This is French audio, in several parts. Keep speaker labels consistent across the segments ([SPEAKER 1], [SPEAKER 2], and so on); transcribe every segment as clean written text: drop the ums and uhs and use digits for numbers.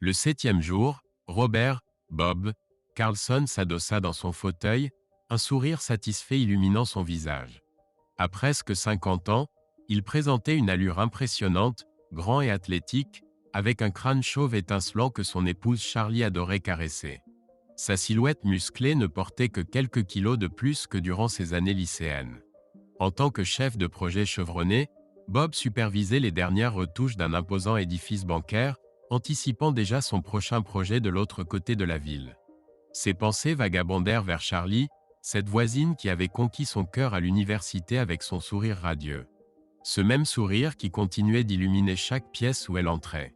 [SPEAKER 1] Le 7e jour, Robert, Bob, Carlson s'adossa dans son fauteuil, un sourire satisfait illuminant son visage. À presque 50 ans, il présentait une allure impressionnante, grand et athlétique, avec un crâne chauve étincelant que son épouse Charlie adorait caresser. Sa silhouette musclée ne portait que quelques kilos de plus que durant ses années lycéennes. En tant que chef de projet chevronné, Bob supervisait les dernières retouches d'un imposant édifice bancaire, anticipant déjà son prochain projet de l'autre côté de la ville. Ses pensées vagabondèrent vers Charlie, cette voisine qui avait conquis son cœur à l'université avec son sourire radieux. Ce même sourire qui continuait d'illuminer chaque pièce où elle entrait.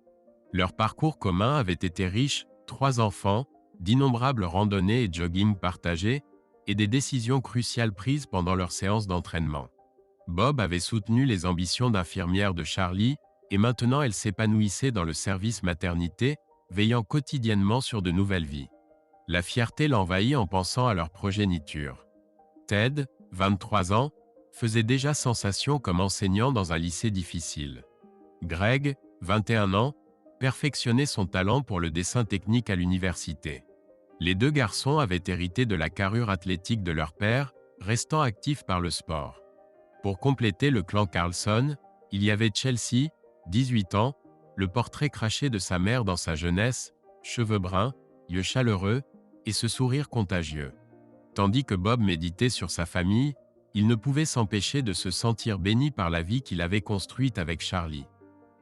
[SPEAKER 1] Leur parcours commun avait été riche, 3 enfants, d'innombrables randonnées et jogging partagés, et des décisions cruciales prises pendant leur séance d'entraînement. Bob avait soutenu les ambitions d'infirmière de Charlie, et maintenant elle s'épanouissait dans le service maternité, veillant quotidiennement sur de nouvelles vies. La fierté l'envahit en pensant à leur progéniture. Ted, 23 ans, faisait déjà sensation comme enseignant dans un lycée difficile. Greg, 21 ans, perfectionnait son talent pour le dessin technique à l'université. Les 2 garçons avaient hérité de la carrure athlétique de leur père, restant actifs par le sport. Pour compléter le clan Carlson, il y avait Chelsea, 18 ans, le portrait craché de sa mère dans sa jeunesse, cheveux bruns, yeux chaleureux, et ce sourire contagieux. Tandis que Bob méditait sur sa famille, il ne pouvait s'empêcher de se sentir béni par la vie qu'il avait construite avec Charlie.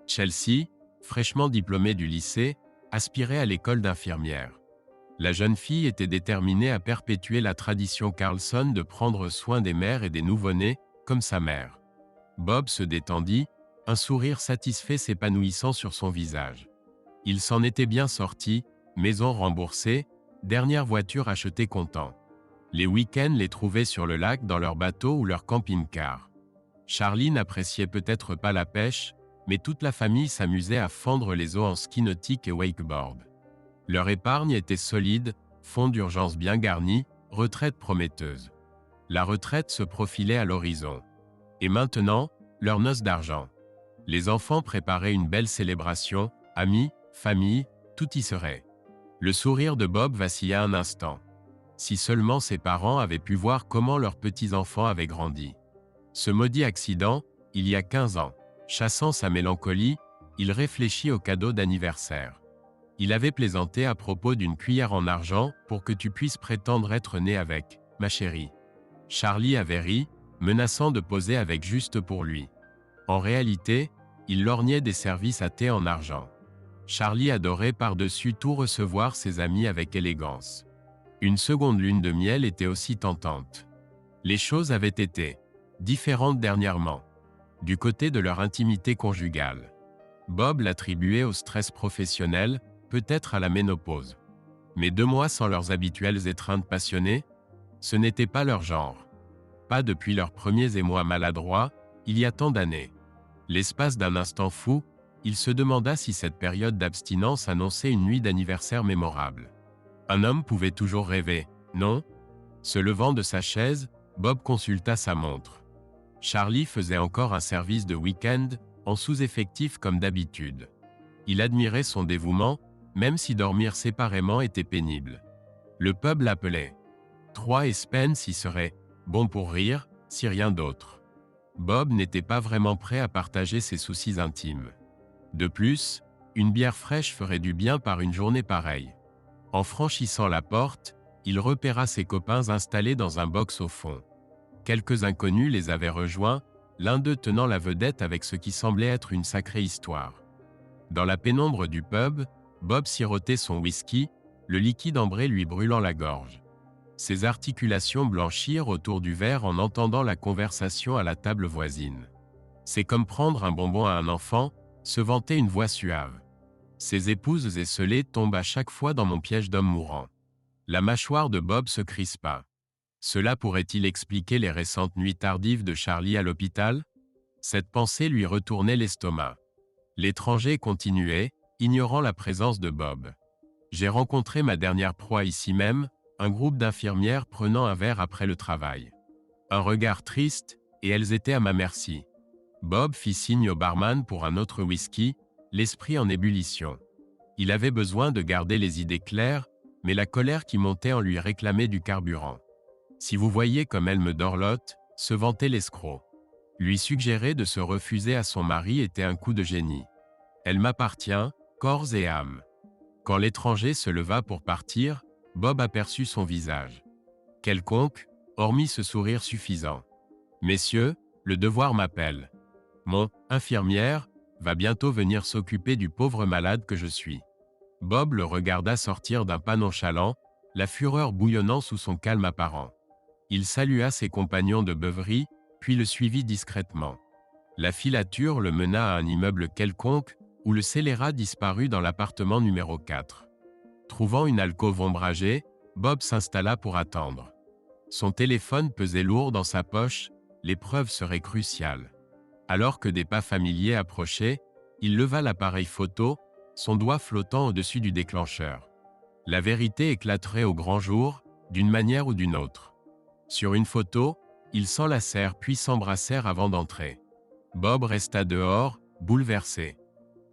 [SPEAKER 1] Chelsea, fraîchement diplômée du lycée, aspirait à l'école d'infirmière. La jeune fille était déterminée à perpétuer la tradition Carlson de prendre soin des mères et des nouveau-nés, comme sa mère. Bob se détendit, un sourire satisfait s'épanouissant sur son visage. Il s'en était bien sorti, maison remboursée, dernière voiture achetée content. Les week-ends les trouvaient sur le lac dans leur bateau ou leur camping-car. Charlie n'appréciait peut-être pas la pêche, mais toute la famille s'amusait à fendre les eaux en ski nautique et wakeboard. Leur épargne était solide, fonds d'urgence bien garni, retraite prometteuse. La retraite se profilait à l'horizon. Et maintenant, leur noce d'argent. Les enfants préparaient une belle célébration, amis, famille, tout y serait. Le sourire de Bob vacilla un instant. Si seulement ses parents avaient pu voir comment leurs petits-enfants avaient grandi. Ce maudit accident, il y a 15 ans, chassant sa mélancolie, il réfléchit au cadeau d'anniversaire. Il avait plaisanté à propos d'une cuillère en argent pour que tu puisses prétendre être né avec, ma chérie. Charlie avait ri, menaçant de poser avec juste pour lui. En réalité, il lorgnait des services à thé en argent. Charlie adorait par-dessus tout recevoir ses amis avec élégance. Une seconde lune de miel était aussi tentante. Les choses avaient été différentes dernièrement, du côté de leur intimité conjugale. Bob l'attribuait au stress professionnel, peut-être à la ménopause. Mais 2 mois sans leurs habituelles étreintes passionnées, ce n'était pas leur genre. Pas depuis leurs premiers émois maladroits, il y a tant d'années. L'espace d'un instant fou, il se demanda si cette période d'abstinence annonçait une nuit d'anniversaire mémorable. Un homme pouvait toujours rêver, non? Se levant de sa chaise, Bob consulta sa montre. Charlie faisait encore un service de week-end, en sous-effectif comme d'habitude. Il admirait son dévouement, même si dormir séparément était pénible. Le pub l'appelait. 3 et Spence y serait bon pour rire, si rien d'autre. Bob n'était pas vraiment prêt à partager ses soucis intimes. De plus, une bière fraîche ferait du bien par une journée pareille. En franchissant la porte, il repéra ses copains installés dans un box au fond. Quelques inconnus les avaient rejoints, l'un d'eux tenant la vedette avec ce qui semblait être une sacrée histoire. Dans la pénombre du pub, Bob sirotait son whisky, le liquide ambré lui brûlant la gorge. Ses articulations blanchirent autour du verre en entendant la conversation à la table voisine. C'est comme prendre un bonbon à un enfant, se vantait une voix suave. Ses épouses esselées tombent à chaque fois dans mon piège d'homme mourant. La mâchoire de Bob se crispa. Cela pourrait-il expliquer les récentes nuits tardives de Charlie à l'hôpital? Cette pensée lui retournait l'estomac. L'étranger continuait, ignorant la présence de Bob. J'ai rencontré ma dernière proie ici même, un groupe d'infirmières prenant un verre après le travail. Un regard triste, et elles étaient à ma merci. Bob fit signe au barman pour un autre whisky, l'esprit en ébullition. Il avait besoin de garder les idées claires, mais la colère qui montait en lui réclamait du carburant. Si vous voyez comme elle me dorlote, se vantait l'escroc. Lui suggérer de se refuser à son mari était un coup de génie. Elle m'appartient, corps et âme. Quand l'étranger se leva pour partir, Bob aperçut son visage. Quelconque, hormis ce sourire suffisant. Messieurs, le devoir m'appelle. Mon infirmière va bientôt venir s'occuper du pauvre malade que je suis. Bob le regarda sortir d'un pas nonchalant, la fureur bouillonnant sous son calme apparent. Il salua ses compagnons de beuverie, puis le suivit discrètement. La filature le mena à un immeuble quelconque, où le scélérat disparut dans l'appartement numéro 4. Trouvant une alcôve ombragée, Bob s'installa pour attendre. Son téléphone pesait lourd dans sa poche, l'épreuve serait cruciale. Alors que des pas familiers approchaient, il leva l'appareil photo, son doigt flottant au-dessus du déclencheur. La vérité éclaterait au grand jour, d'une manière ou d'une autre. Sur une photo, ils s'enlacèrent puis s'embrassèrent avant d'entrer. Bob resta dehors, bouleversé.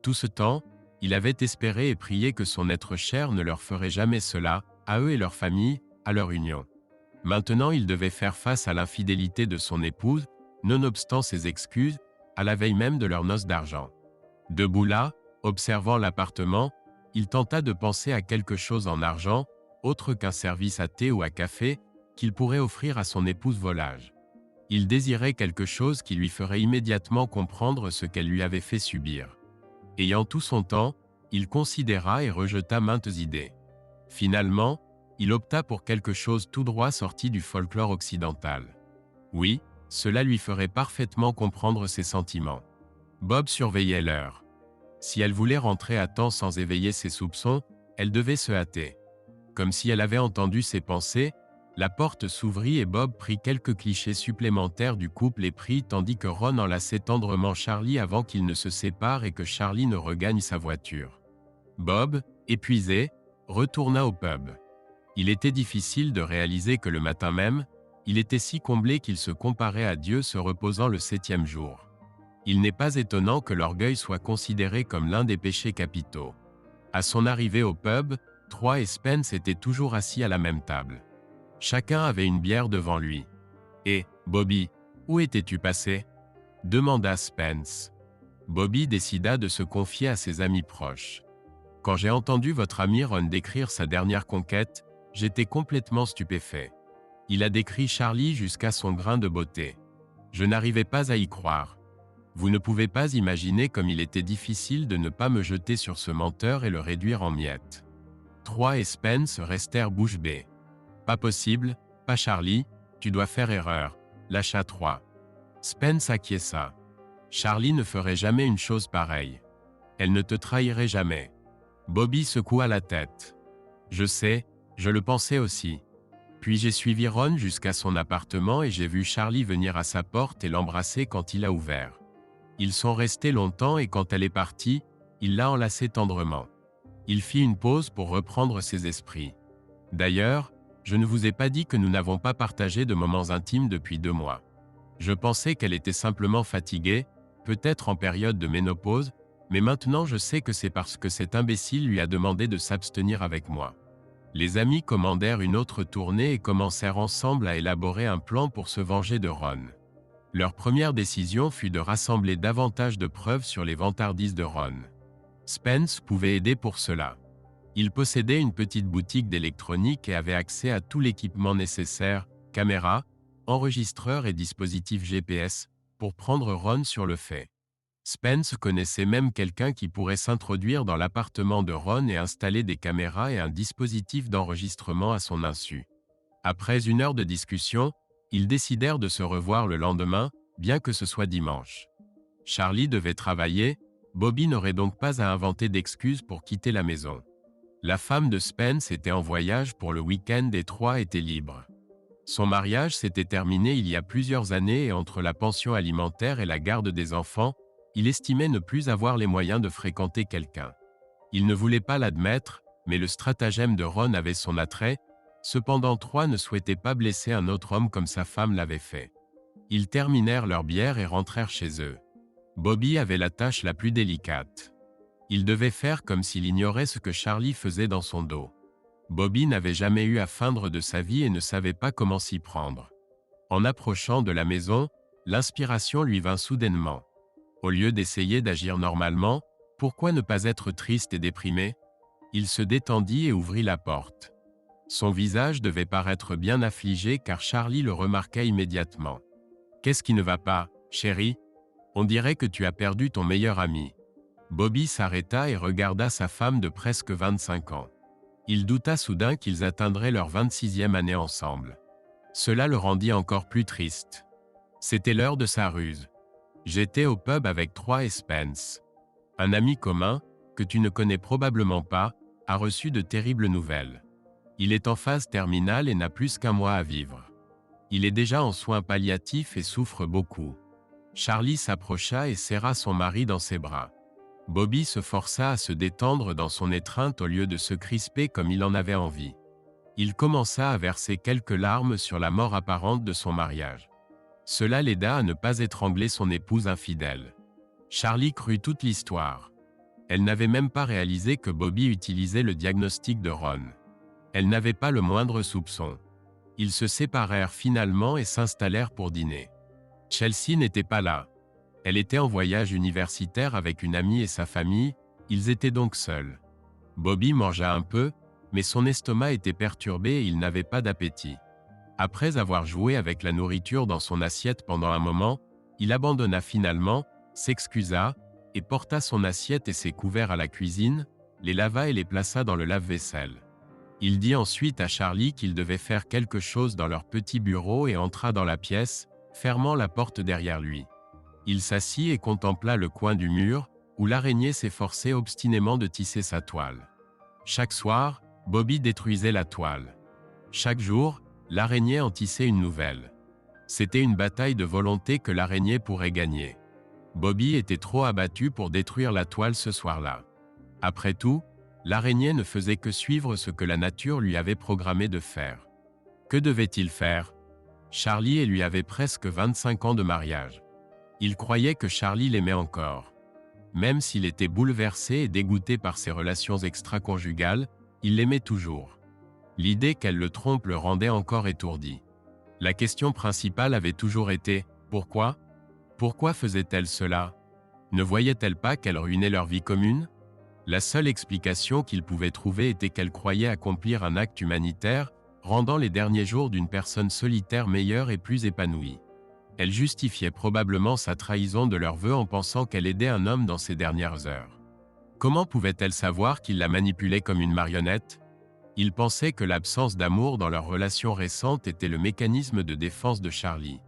[SPEAKER 1] Tout ce temps, il avait espéré et prié que son être cher ne leur ferait jamais cela, à eux et leur famille, à leur union. Maintenant il devait faire face à l'infidélité de son épouse, nonobstant ses excuses, à la veille même de leurs noces d'argent. Debout là, observant l'appartement, il tenta de penser à quelque chose en argent, autre qu'un service à thé ou à café, qu'il pourrait offrir à son épouse volage. Il désirait quelque chose qui lui ferait immédiatement comprendre ce qu'elle lui avait fait subir. Ayant tout son temps, il considéra et rejeta maintes idées. Finalement, il opta pour quelque chose tout droit sorti du folklore occidental. Oui, cela lui ferait parfaitement comprendre ses sentiments. Bob surveillait l'heure. Si elle voulait rentrer à temps sans éveiller ses soupçons, elle devait se hâter. Comme si elle avait entendu ses pensées, la porte s'ouvrit et Bob prit quelques clichés supplémentaires du couple et prit tandis que Ron enlaçait tendrement Charlie avant qu'ils ne se séparent et que Charlie ne regagne sa voiture. Bob, épuisé, retourna au pub. Il était difficile de réaliser que le matin même, il était si comblé qu'il se comparait à Dieu se reposant le 7e jour. Il n'est pas étonnant que l'orgueil soit considéré comme l'un des péchés capitaux. À son arrivée au pub, Troy et Spence étaient toujours assis à la même table. Chacun avait une bière devant lui. « Et, Bobby, où étais-tu passé ?» demanda Spence. Bobby décida de se confier à ses amis proches. « Quand j'ai entendu votre ami Ron décrire sa dernière conquête, j'étais complètement stupéfait. Il a décrit Charlie jusqu'à son grain de beauté. Je n'arrivais pas à y croire. Vous ne pouvez pas imaginer comme il était difficile de ne pas me jeter sur ce menteur et le réduire en miettes. » Troy et Spence restèrent bouche bée. « Pas possible, pas Charlie, tu dois faire erreur, lâcha Troy. » Spence acquiesça. « Charlie ne ferait jamais une chose pareille. Elle ne te trahirait jamais. » Bobby secoua la tête. « Je sais, je le pensais aussi. Puis j'ai suivi Ron jusqu'à son appartement et j'ai vu Charlie venir à sa porte et l'embrasser quand il a ouvert. Ils sont restés longtemps et quand elle est partie, il l'a enlacée tendrement. Il fit une pause pour reprendre ses esprits. D'ailleurs, je ne vous ai pas dit que nous n'avons pas partagé de moments intimes depuis 2 mois. Je pensais qu'elle était simplement fatiguée, peut-être en période de ménopause, mais maintenant je sais que c'est parce que cet imbécile lui a demandé de s'abstenir avec moi. » Les amis commandèrent une autre tournée et commencèrent ensemble à élaborer un plan pour se venger de Ron. Leur première décision fut de rassembler davantage de preuves sur les vantardises de Ron. Spence pouvait aider pour cela. Il possédait une petite boutique d'électronique et avait accès à tout l'équipement nécessaire, caméras, enregistreurs et dispositifs GPS, pour prendre Ron sur le fait. Spence connaissait même quelqu'un qui pourrait s'introduire dans l'appartement de Ron et installer des caméras et un dispositif d'enregistrement à son insu. Après 1 heure de discussion, ils décidèrent de se revoir le lendemain, bien que ce soit dimanche. Charlie devait travailler, Bobby n'aurait donc pas à inventer d'excuses pour quitter la maison. La femme de Spence était en voyage pour le week-end et Troy était libre. Son mariage s'était terminé il y a plusieurs années et entre la pension alimentaire et la garde des enfants, il estimait ne plus avoir les moyens de fréquenter quelqu'un. Il ne voulait pas l'admettre, mais le stratagème de Ron avait son attrait, cependant Troy ne souhaitait pas blesser un autre homme comme sa femme l'avait fait. Ils terminèrent leur bière et rentrèrent chez eux. Bobby avait la tâche la plus délicate. Il devait faire comme s'il ignorait ce que Charlie faisait dans son dos. Bobby n'avait jamais eu à feindre de sa vie et ne savait pas comment s'y prendre. En approchant de la maison, l'inspiration lui vint soudainement. Au lieu d'essayer d'agir normalement, pourquoi ne pas être triste et déprimé? Il se détendit et ouvrit la porte. Son visage devait paraître bien affligé car Charlie le remarqua immédiatement. « Qu'est-ce qui ne va pas, chérie? On dirait que tu as perdu ton meilleur ami. » Bobby s'arrêta et regarda sa femme de presque 25 ans. Il douta soudain qu'ils atteindraient leur 26e année ensemble. Cela le rendit encore plus triste. C'était l'heure de sa ruse. « J'étais au pub avec Troy et Spence. Un ami commun, que tu ne connais probablement pas, a reçu de terribles nouvelles. Il est en phase terminale et n'a plus qu'1 mois à vivre. Il est déjà en soins palliatifs et souffre beaucoup. » Charlie s'approcha et serra son mari dans ses bras. Bobby se força à se détendre dans son étreinte au lieu de se crisper comme il en avait envie. Il commença à verser quelques larmes sur la mort apparente de son mariage. Cela l'aida à ne pas étrangler son épouse infidèle. Charlie crut toute l'histoire. Elle n'avait même pas réalisé que Bobby utilisait le diagnostic de Ron. Elle n'avait pas le moindre soupçon. Ils se séparèrent finalement et s'installèrent pour dîner. Chelsea n'était pas là. Elle était en voyage universitaire avec une amie et sa famille, ils étaient donc seuls. Bobby mangea un peu, mais son estomac était perturbé et il n'avait pas d'appétit. Après avoir joué avec la nourriture dans son assiette pendant un moment, il abandonna finalement, s'excusa, et porta son assiette et ses couverts à la cuisine, les lava et les plaça dans le lave-vaisselle. Il dit ensuite à Charlie qu'il devait faire quelque chose dans leur petit bureau et entra dans la pièce, fermant la porte derrière lui. Il s'assit et contempla le coin du mur, où l'araignée s'efforçait obstinément de tisser sa toile. Chaque soir, Bobby détruisait la toile. Chaque jour, l'araignée en tissait une nouvelle. C'était une bataille de volonté que l'araignée pourrait gagner. Bobby était trop abattu pour détruire la toile ce soir-là. Après tout, l'araignée ne faisait que suivre ce que la nature lui avait programmé de faire. Que devait-il faire? Charlie lui avait presque 25 ans de mariage. Il croyait que Charlie l'aimait encore. Même s'il était bouleversé et dégoûté par ses relations extra-conjugales, il l'aimait toujours. L'idée qu'elle le trompe le rendait encore étourdi. La question principale avait toujours été « Pourquoi ? Pourquoi faisait-elle cela ? Ne voyait-elle pas qu'elle ruinait leur vie commune ?» La seule explication qu'il pouvait trouver était qu'elle croyait accomplir un acte humanitaire, rendant les derniers jours d'une personne solitaire meilleurs et plus épanouis. Elle justifiait probablement sa trahison de leurs vœux en pensant qu'elle aidait un homme dans ses dernières heures. Comment pouvait-elle savoir qu'il la manipulait comme une marionnette? Il pensait que l'absence d'amour dans leur relation récente était le mécanisme de défense de Charlie.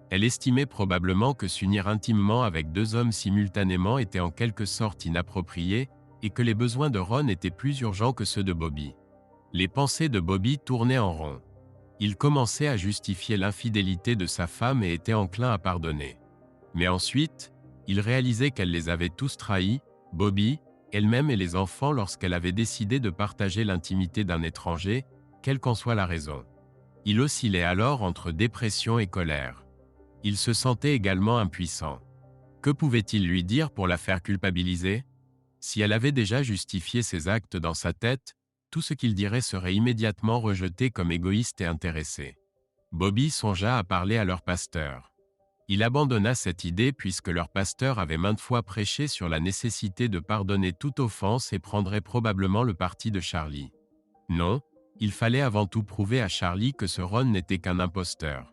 [SPEAKER 1] Elle estimait probablement que s'unir intimement avec 2 hommes simultanément était en quelque sorte inapproprié et que les besoins de Ron étaient plus urgents que ceux de Bobby. Les pensées de Bobby tournaient en rond. Il commençait à justifier l'infidélité de sa femme et était enclin à pardonner. Mais ensuite, il réalisait qu'elle les avait tous trahis, Bobby, elle-même et les enfants lorsqu'elle avait décidé de partager l'intimité d'un étranger, quelle qu'en soit la raison. Il oscillait alors entre dépression et colère. Il se sentait également impuissant. Que pouvait-il lui dire pour la faire culpabiliser? Si elle avait déjà justifié ses actes dans sa tête, tout ce qu'il dirait serait immédiatement rejeté comme égoïste et intéressé. Bobby songea à parler à leur pasteur. Il abandonna cette idée puisque leur pasteur avait maintes fois prêché sur la nécessité de pardonner toute offense et prendrait probablement le parti de Charlie. Non, il fallait avant tout prouver à Charlie que ce Ron n'était qu'un imposteur.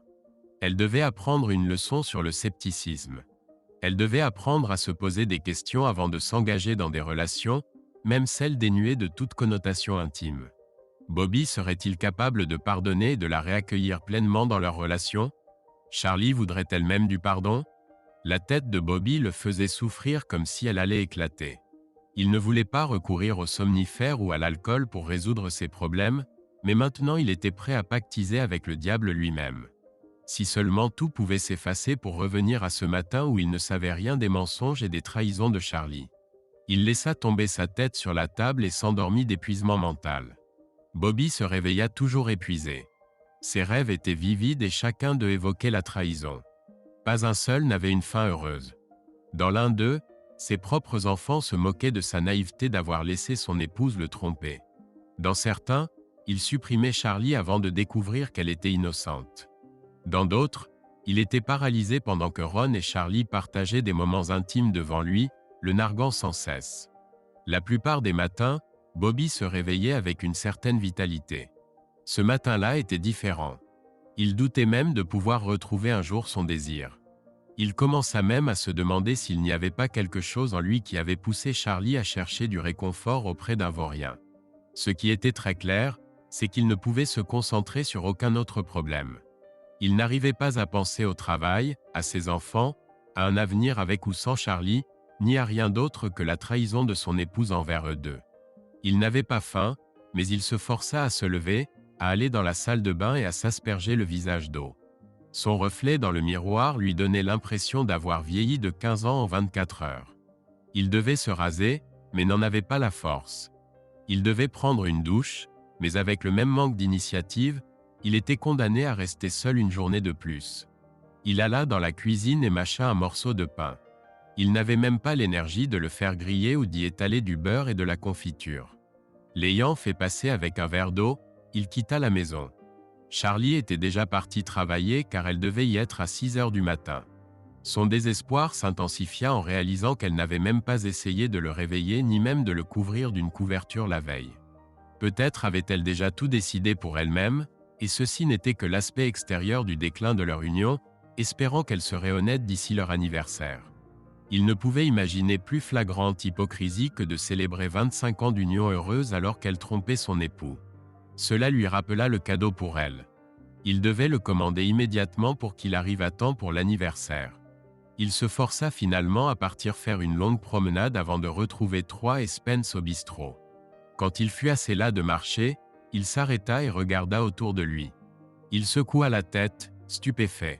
[SPEAKER 1] Elle devait apprendre une leçon sur le scepticisme. Elle devait apprendre à se poser des questions avant de s'engager dans des relations, même celles dénuées de toute connotation intime. Bobby serait-il capable de pardonner et de la réaccueillir pleinement dans leur relation? Charlie voudrait-elle même du pardon? La tête de Bobby le faisait souffrir comme si elle allait éclater. Il ne voulait pas recourir aux somnifères ou à l'alcool pour résoudre ses problèmes, mais maintenant il était prêt à pactiser avec le diable lui-même. Si seulement tout pouvait s'effacer pour revenir à ce matin où il ne savait rien des mensonges et des trahisons de Charlie. Il laissa tomber sa tête sur la table et s'endormit d'épuisement mental. Bobby se réveilla toujours épuisé. Ses rêves étaient vivides et chacun d'eux évoquait la trahison. Pas un seul n'avait une fin heureuse. Dans l'un d'eux, Ses propres enfants se moquaient de sa naïveté d'avoir laissé son épouse le tromper. Dans certains, il supprimait Charlie avant de découvrir qu'elle était innocente. Dans d'autres, il était paralysé pendant que Ron et Charlie partageaient des moments intimes devant lui, le narguant sans cesse. La plupart des matins, Bobby se réveillait avec une certaine vitalité. Ce matin-là était différent. Il doutait même de pouvoir retrouver un jour son désir. Il commença même à se demander s'il n'y avait pas quelque chose en lui qui avait poussé Charlie à chercher du réconfort auprès d'un vaurien. Ce qui était très clair, c'est qu'il ne pouvait se concentrer sur aucun autre problème. Il n'arrivait pas à penser au travail, à ses enfants, à un avenir avec ou sans Charlie, ni à rien d'autre que la trahison de son épouse envers eux deux. Il n'avait pas faim, mais il se força à se lever, à aller dans la salle de bain et à s'asperger le visage d'eau. Son reflet dans le miroir lui donnait l'impression d'avoir vieilli de 15 ans en 24 heures. Il devait se raser, mais n'en avait pas la force. Il devait prendre une douche, mais avec le même manque d'initiative, il était condamné à rester seul une journée de plus. Il alla dans la cuisine et mâcha un morceau de pain. Il n'avait même pas l'énergie de le faire griller ou d'y étaler du beurre et de la confiture. L'ayant fait passer avec un verre d'eau, il quitta la maison. Charlie était déjà partie travailler car elle devait y être à 6 heures du matin. Son désespoir s'intensifia en réalisant qu'elle n'avait même pas essayé de le réveiller ni même de le couvrir d'une couverture la veille. Peut-être avait-elle déjà tout décidé pour elle-même, et ceci n'était que l'aspect extérieur du déclin de leur union, espérant qu'elle serait honnête d'ici leur anniversaire. Il ne pouvait imaginer plus flagrante hypocrisie que de célébrer 25 ans d'union heureuse alors qu'elle trompait son époux. Cela lui rappela le cadeau pour elle. Il devait le commander immédiatement pour qu'il arrive à temps pour l'anniversaire. Il se força finalement à partir faire une longue promenade avant de retrouver Troy et Spence au bistrot. Quand il fut assez las de marcher, il s'arrêta et regarda autour de lui. Il secoua la tête, stupéfait.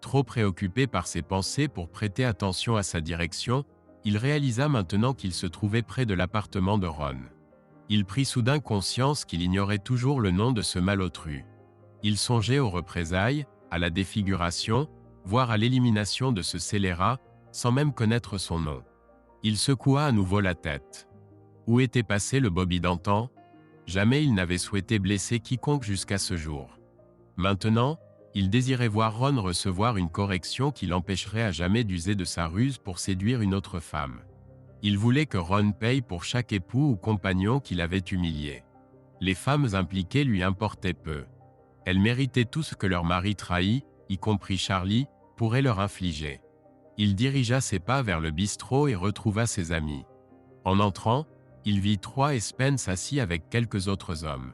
[SPEAKER 1] Trop préoccupé par ses pensées pour prêter attention à sa direction, il réalisa maintenant qu'il se trouvait près de l'appartement de Ron. Il prit soudain conscience qu'il ignorait toujours le nom de ce malotru. Il songeait aux représailles, à la défiguration, voire à l'élimination de ce scélérat, sans même connaître son nom. Il secoua à nouveau la tête. Où était passé le Bobby d'antan? Jamais il n'avait souhaité blesser quiconque jusqu'à ce jour. Maintenant, il désirait voir Ron recevoir une correction qui l'empêcherait à jamais d'user de sa ruse pour séduire une autre femme. Il voulait que Ron paye pour chaque époux ou compagnon qu'il avait humilié. Les femmes impliquées lui importaient peu. Elles méritaient tout ce que leur mari trahi, y compris Charlie, pourrait leur infliger. Il dirigea ses pas vers le bistrot et retrouva ses amis. En entrant, il vit Troy et Spence assis avec quelques autres hommes.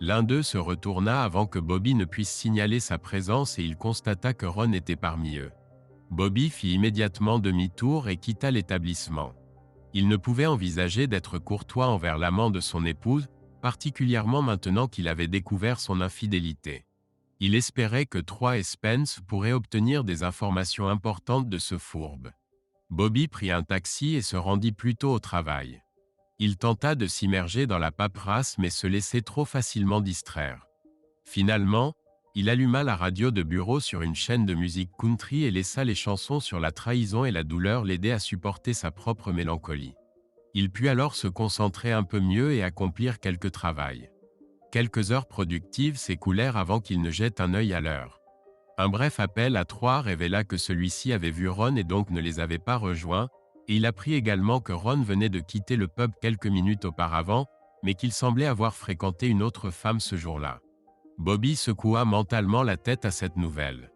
[SPEAKER 1] L'un d'eux se retourna avant que Bobby ne puisse signaler sa présence et il constata que Ron était parmi eux. Bobby fit immédiatement demi-tour et quitta l'établissement. Il ne pouvait envisager d'être courtois envers l'amant de son épouse, particulièrement maintenant qu'il avait découvert son infidélité. Il espérait que Troy et Spence pourraient obtenir des informations importantes de ce fourbe. Bobby prit un taxi et se rendit plutôt au travail. Il tenta de s'immerger dans la paperasse mais se laissait trop facilement distraire. Finalement, il alluma la radio de bureau sur une chaîne de musique country et laissa les chansons sur la trahison et la douleur l'aider à supporter sa propre mélancolie. Il put alors se concentrer un peu mieux et accomplir quelque travail. Quelques heures productives s'écoulèrent avant qu'il ne jette un œil à l'heure. Un bref appel à Troy révéla que celui-ci avait vu Ron et donc ne les avait pas rejoints, et il apprit également que Ron venait de quitter le pub quelques minutes auparavant, mais qu'il semblait avoir fréquenté une autre femme ce jour-là. Bobby secoua mentalement la tête à cette nouvelle.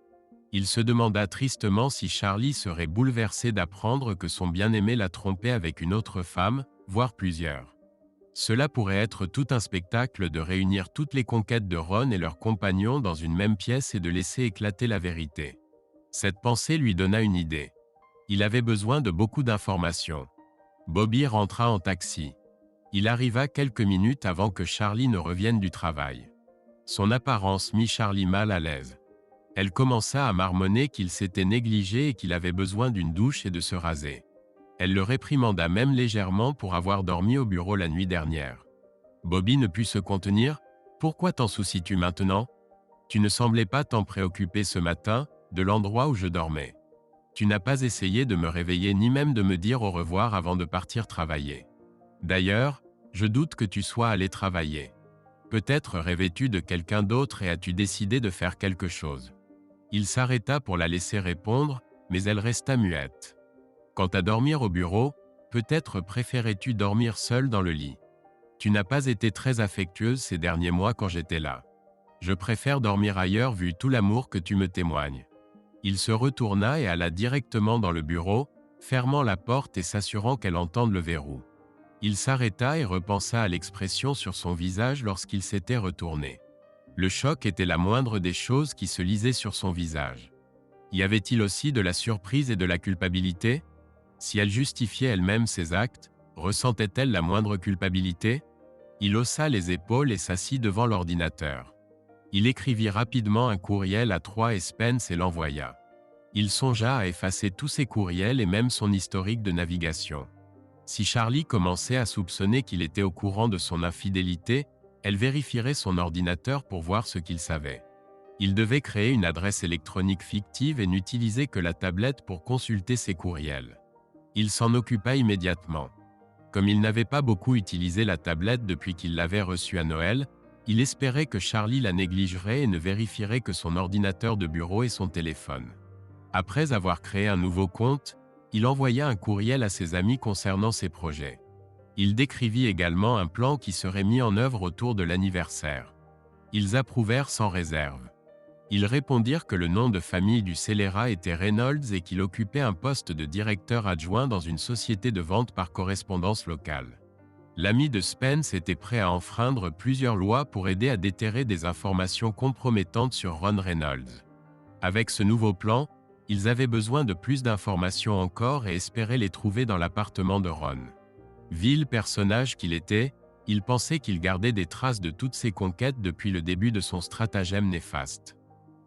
[SPEAKER 1] Il se demanda tristement si Charlie serait bouleversé d'apprendre que son bien-aimé l'a trompé avec une autre femme, voire plusieurs. Cela pourrait être tout un spectacle de réunir toutes les conquêtes de Ron et leurs compagnons dans une même pièce et de laisser éclater la vérité. Cette pensée lui donna une idée. Il avait besoin de beaucoup d'informations. Bobby rentra en taxi. Il arriva quelques minutes avant que Charlie ne revienne du travail. Son apparence mit Charlie mal à l'aise. Elle commença à marmonner qu'il s'était négligé et qu'il avait besoin d'une douche et de se raser. Elle le réprimanda même légèrement pour avoir dormi au bureau la nuit dernière. Bobby ne put se contenir. « Pourquoi t'en soucies-tu maintenant? Tu ne semblais pas t'en préoccuper ce matin, de l'endroit où je dormais. Tu n'as pas essayé de me réveiller ni même de me dire au revoir avant de partir travailler. D'ailleurs, je doute que tu sois allé travailler. Peut-être rêvais-tu de quelqu'un d'autre et as-tu décidé de faire quelque chose. » Il s'arrêta pour la laisser répondre, mais elle resta muette. « Quant à dormir au bureau, peut-être préférais-tu dormir seule dans le lit. Tu n'as pas été très affectueuse ces derniers mois quand j'étais là. Je préfère dormir ailleurs vu tout l'amour que tu me témoignes. » Il se retourna et alla directement dans le bureau, fermant la porte et s'assurant qu'elle entende le verrou. Il s'arrêta et repensa à l'expression sur son visage lorsqu'il s'était retourné. Le choc était la moindre des choses qui se lisait sur son visage. Y avait-il aussi de la surprise et de la culpabilité? Si elle justifiait elle-même ses actes, ressentait-elle la moindre culpabilité? Il haussa les épaules et s'assit devant l'ordinateur. Il écrivit rapidement un courriel à 3 et Spence et l'envoya. Il songea à effacer tous ses courriels et même son historique de navigation. Si Charlie commençait à soupçonner qu'il était au courant de son infidélité, elle vérifierait son ordinateur pour voir ce qu'il savait. Il devait créer une adresse électronique fictive et n'utiliser que la tablette pour consulter ses courriels. Il s'en occupa immédiatement. Comme il n'avait pas beaucoup utilisé la tablette depuis qu'il l'avait reçue à Noël, il espérait que Charlie la négligerait et ne vérifierait que son ordinateur de bureau et son téléphone. Après avoir créé un nouveau compte, il envoya un courriel à ses amis concernant ses projets. Il décrivit également un plan qui serait mis en œuvre autour de l'anniversaire. Ils approuvèrent sans réserve. Ils répondirent que le nom de famille du scélérat était Reynolds et qu'il occupait un poste de directeur adjoint dans une société de vente par correspondance locale. L'ami de Spence était prêt à enfreindre plusieurs lois pour aider à déterrer des informations compromettantes sur Ron Reynolds. Avec ce nouveau plan, ils avaient besoin de plus d'informations encore et espéraient les trouver dans l'appartement de Ron. Vil personnage qu'il était, il pensait qu'il gardait des traces de toutes ses conquêtes depuis le début de son stratagème néfaste.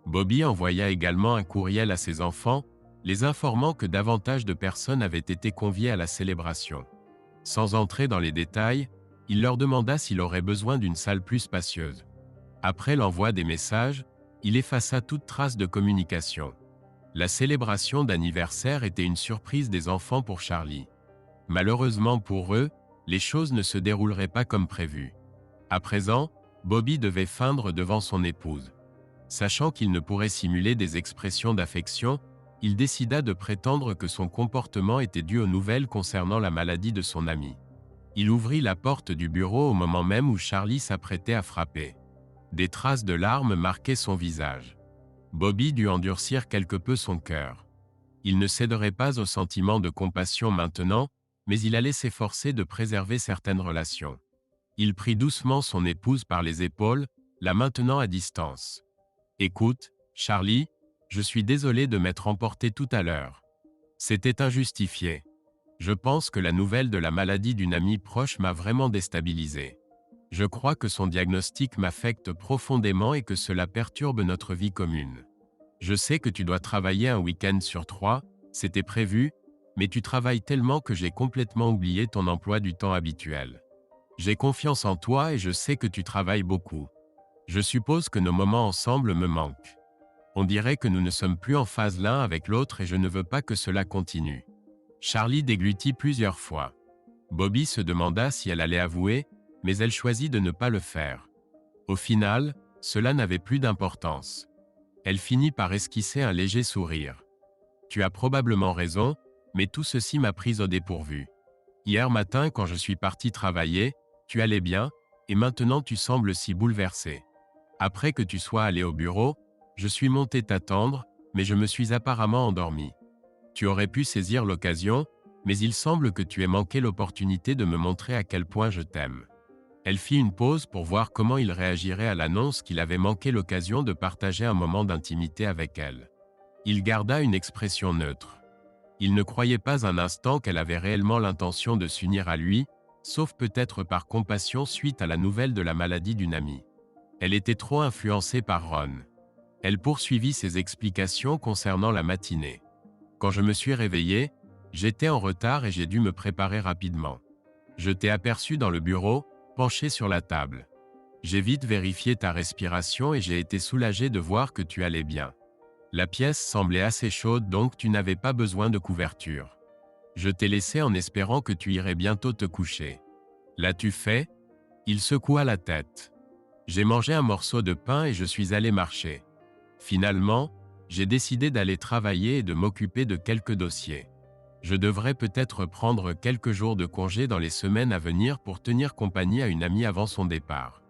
[SPEAKER 1] Bobby envoya également un courriel à ses enfants, les informant que davantage de personnes avaient été conviées à la célébration. Sans entrer dans les détails, il leur demanda s'il aurait besoin d'une salle plus spacieuse. Après l'envoi des messages, il effaça toute trace de communication. La célébration d'anniversaire était une surprise des enfants pour Charlie. Malheureusement pour eux, les choses ne se dérouleraient pas comme prévu. À présent, Bobby devait feindre devant son épouse. Sachant qu'il ne pourrait simuler des expressions d'affection, il décida de prétendre que son comportement était dû aux nouvelles concernant la maladie de son ami. Il ouvrit la porte du bureau au moment même où Charlie s'apprêtait à frapper. Des traces de larmes marquaient son visage. Bobby dut endurcir quelque peu son cœur. Il ne céderait pas au sentiment de compassion maintenant, mais il allait s'efforcer de préserver certaines relations. Il prit doucement son épouse par les épaules, la maintenant à distance. « Écoute, Charlie, je suis désolé de m'être emporté tout à l'heure. C'était injustifié. Je pense que la nouvelle de la maladie d'une amie proche m'a vraiment déstabilisé. Je crois que son diagnostic m'affecte profondément et que cela perturbe notre vie commune. Je sais que tu dois travailler un week-end sur 3, c'était prévu, mais tu travailles tellement que j'ai complètement oublié ton emploi du temps habituel. J'ai confiance en toi et je sais que tu travailles beaucoup. Je suppose que nos moments ensemble me manquent. On dirait que nous ne sommes plus en phase l'un avec l'autre et je ne veux pas que cela continue. » Charlie déglutit plusieurs fois. Bobby se demanda si elle allait avouer, mais elle choisit de ne pas le faire. Au final, cela n'avait plus d'importance. Elle finit par esquisser un léger sourire. « Tu as probablement raison, mais tout ceci m'a prise au dépourvu. Hier matin, quand je suis parti travailler, tu allais bien, et maintenant tu sembles si bouleversé. Après que tu sois allé au bureau, je suis monté t'attendre, mais je me suis apparemment endormi. Tu aurais pu saisir l'occasion, mais il semble que tu aies manqué l'opportunité de me montrer à quel point je t'aime. » Elle fit une pause pour voir comment il réagirait à l'annonce qu'il avait manqué l'occasion de partager un moment d'intimité avec elle. Il garda une expression neutre. Il ne croyait pas un instant qu'elle avait réellement l'intention de s'unir à lui, sauf peut-être par compassion suite à la nouvelle de la maladie d'une amie. Elle était trop influencée par Ron. Elle poursuivit ses explications concernant la matinée. « Quand je me suis réveillé, j'étais en retard et j'ai dû me préparer rapidement. Je t'ai aperçu dans le bureau, penché sur la table. J'ai vite vérifié ta respiration et j'ai été soulagé de voir que tu allais bien. La pièce semblait assez chaude donc tu n'avais pas besoin de couverture. Je t'ai laissé en espérant que tu irais bientôt te coucher. L'as-tu fait? Il secoua la tête. J'ai mangé un morceau de pain et je suis allé marcher. Finalement, j'ai décidé d'aller travailler et de m'occuper de quelques dossiers. Je devrais peut-être prendre quelques jours de congé dans les semaines à venir pour tenir compagnie à une amie avant son départ.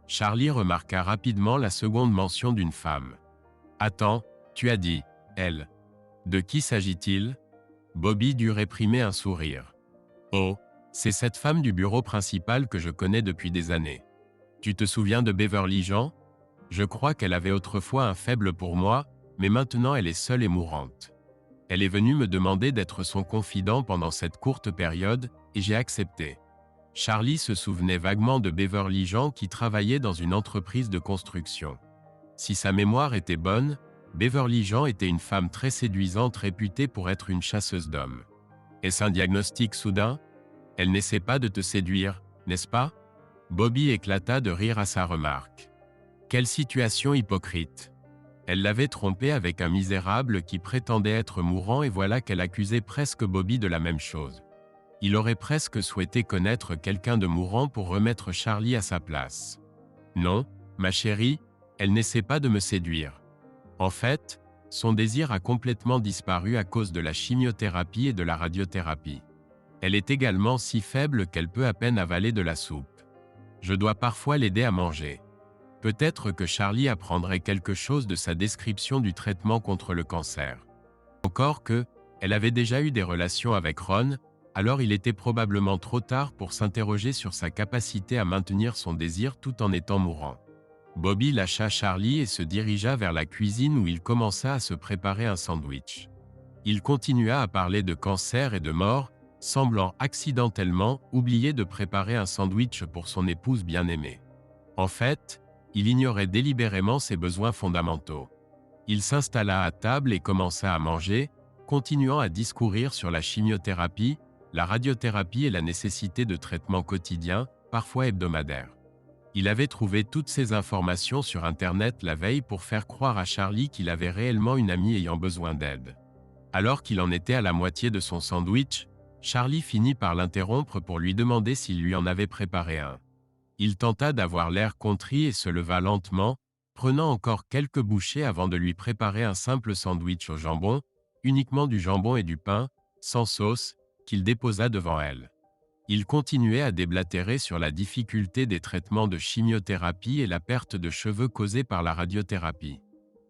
[SPEAKER 1] Charlie remarqua rapidement la seconde mention d'une femme. Attends, tu as dit, elle. De qui s'agit-il? Bobby dut réprimer un sourire. Oh, c'est cette femme du bureau principal que je connais depuis des années. Tu te souviens de Beverly Jean? Je crois qu'elle avait autrefois un faible pour moi, mais maintenant elle est seule et mourante. Elle est venue me demander d'être son confident pendant cette courte période, et j'ai accepté. Charlie se souvenait vaguement de Beverly Jean qui travaillait dans une entreprise de construction. Si sa mémoire était bonne, Beverly Jean était une femme très séduisante réputée pour être une chasseuse d'hommes. Est-ce un diagnostic soudain? Elle n'essaie pas de te séduire, n'est-ce pas? Bobby éclata de rire à sa remarque. Quelle situation hypocrite! Elle l'avait trompé avec un misérable qui prétendait être mourant et voilà qu'elle accusait presque Bobby de la même chose. Il aurait presque souhaité connaître quelqu'un de mourant pour remettre Charlie à sa place. Non, ma chérie, elle n'essaie pas de me séduire. En fait, son désir a complètement disparu à cause de la chimiothérapie et de la radiothérapie. Elle est également si faible qu'elle peut à peine avaler de la soupe. Je dois parfois l'aider à manger. Peut-être que Charlie apprendrait quelque chose de sa description du traitement contre le cancer. Encore que, elle avait déjà eu des relations avec Ron, alors il était probablement trop tard pour s'interroger sur sa capacité à maintenir son désir tout en étant mourant. Bobby lâcha Charlie et se dirigea vers la cuisine où il commença à se préparer un sandwich. Il continua à parler de cancer et de mort, semblant accidentellement oublier de préparer un sandwich pour son épouse bien-aimée. En fait, il ignorait délibérément ses besoins fondamentaux. Il s'installa à table et commença à manger, continuant à discourir sur la chimiothérapie, la radiothérapie et la nécessité de traitements quotidiens, parfois hebdomadaires. Il avait trouvé toutes ces informations sur Internet la veille pour faire croire à Charlie qu'il avait réellement une amie ayant besoin d'aide. Alors qu'il en était à la moitié de son sandwich, Charlie finit par l'interrompre pour lui demander s'il lui en avait préparé un. Il tenta d'avoir l'air contrit et se leva lentement, prenant encore quelques bouchées avant de lui préparer un simple sandwich au jambon, uniquement du jambon et du pain, sans sauce, qu'il déposa devant elle. Il continuait à déblatérer sur la difficulté des traitements de chimiothérapie et la perte de cheveux causée par la radiothérapie.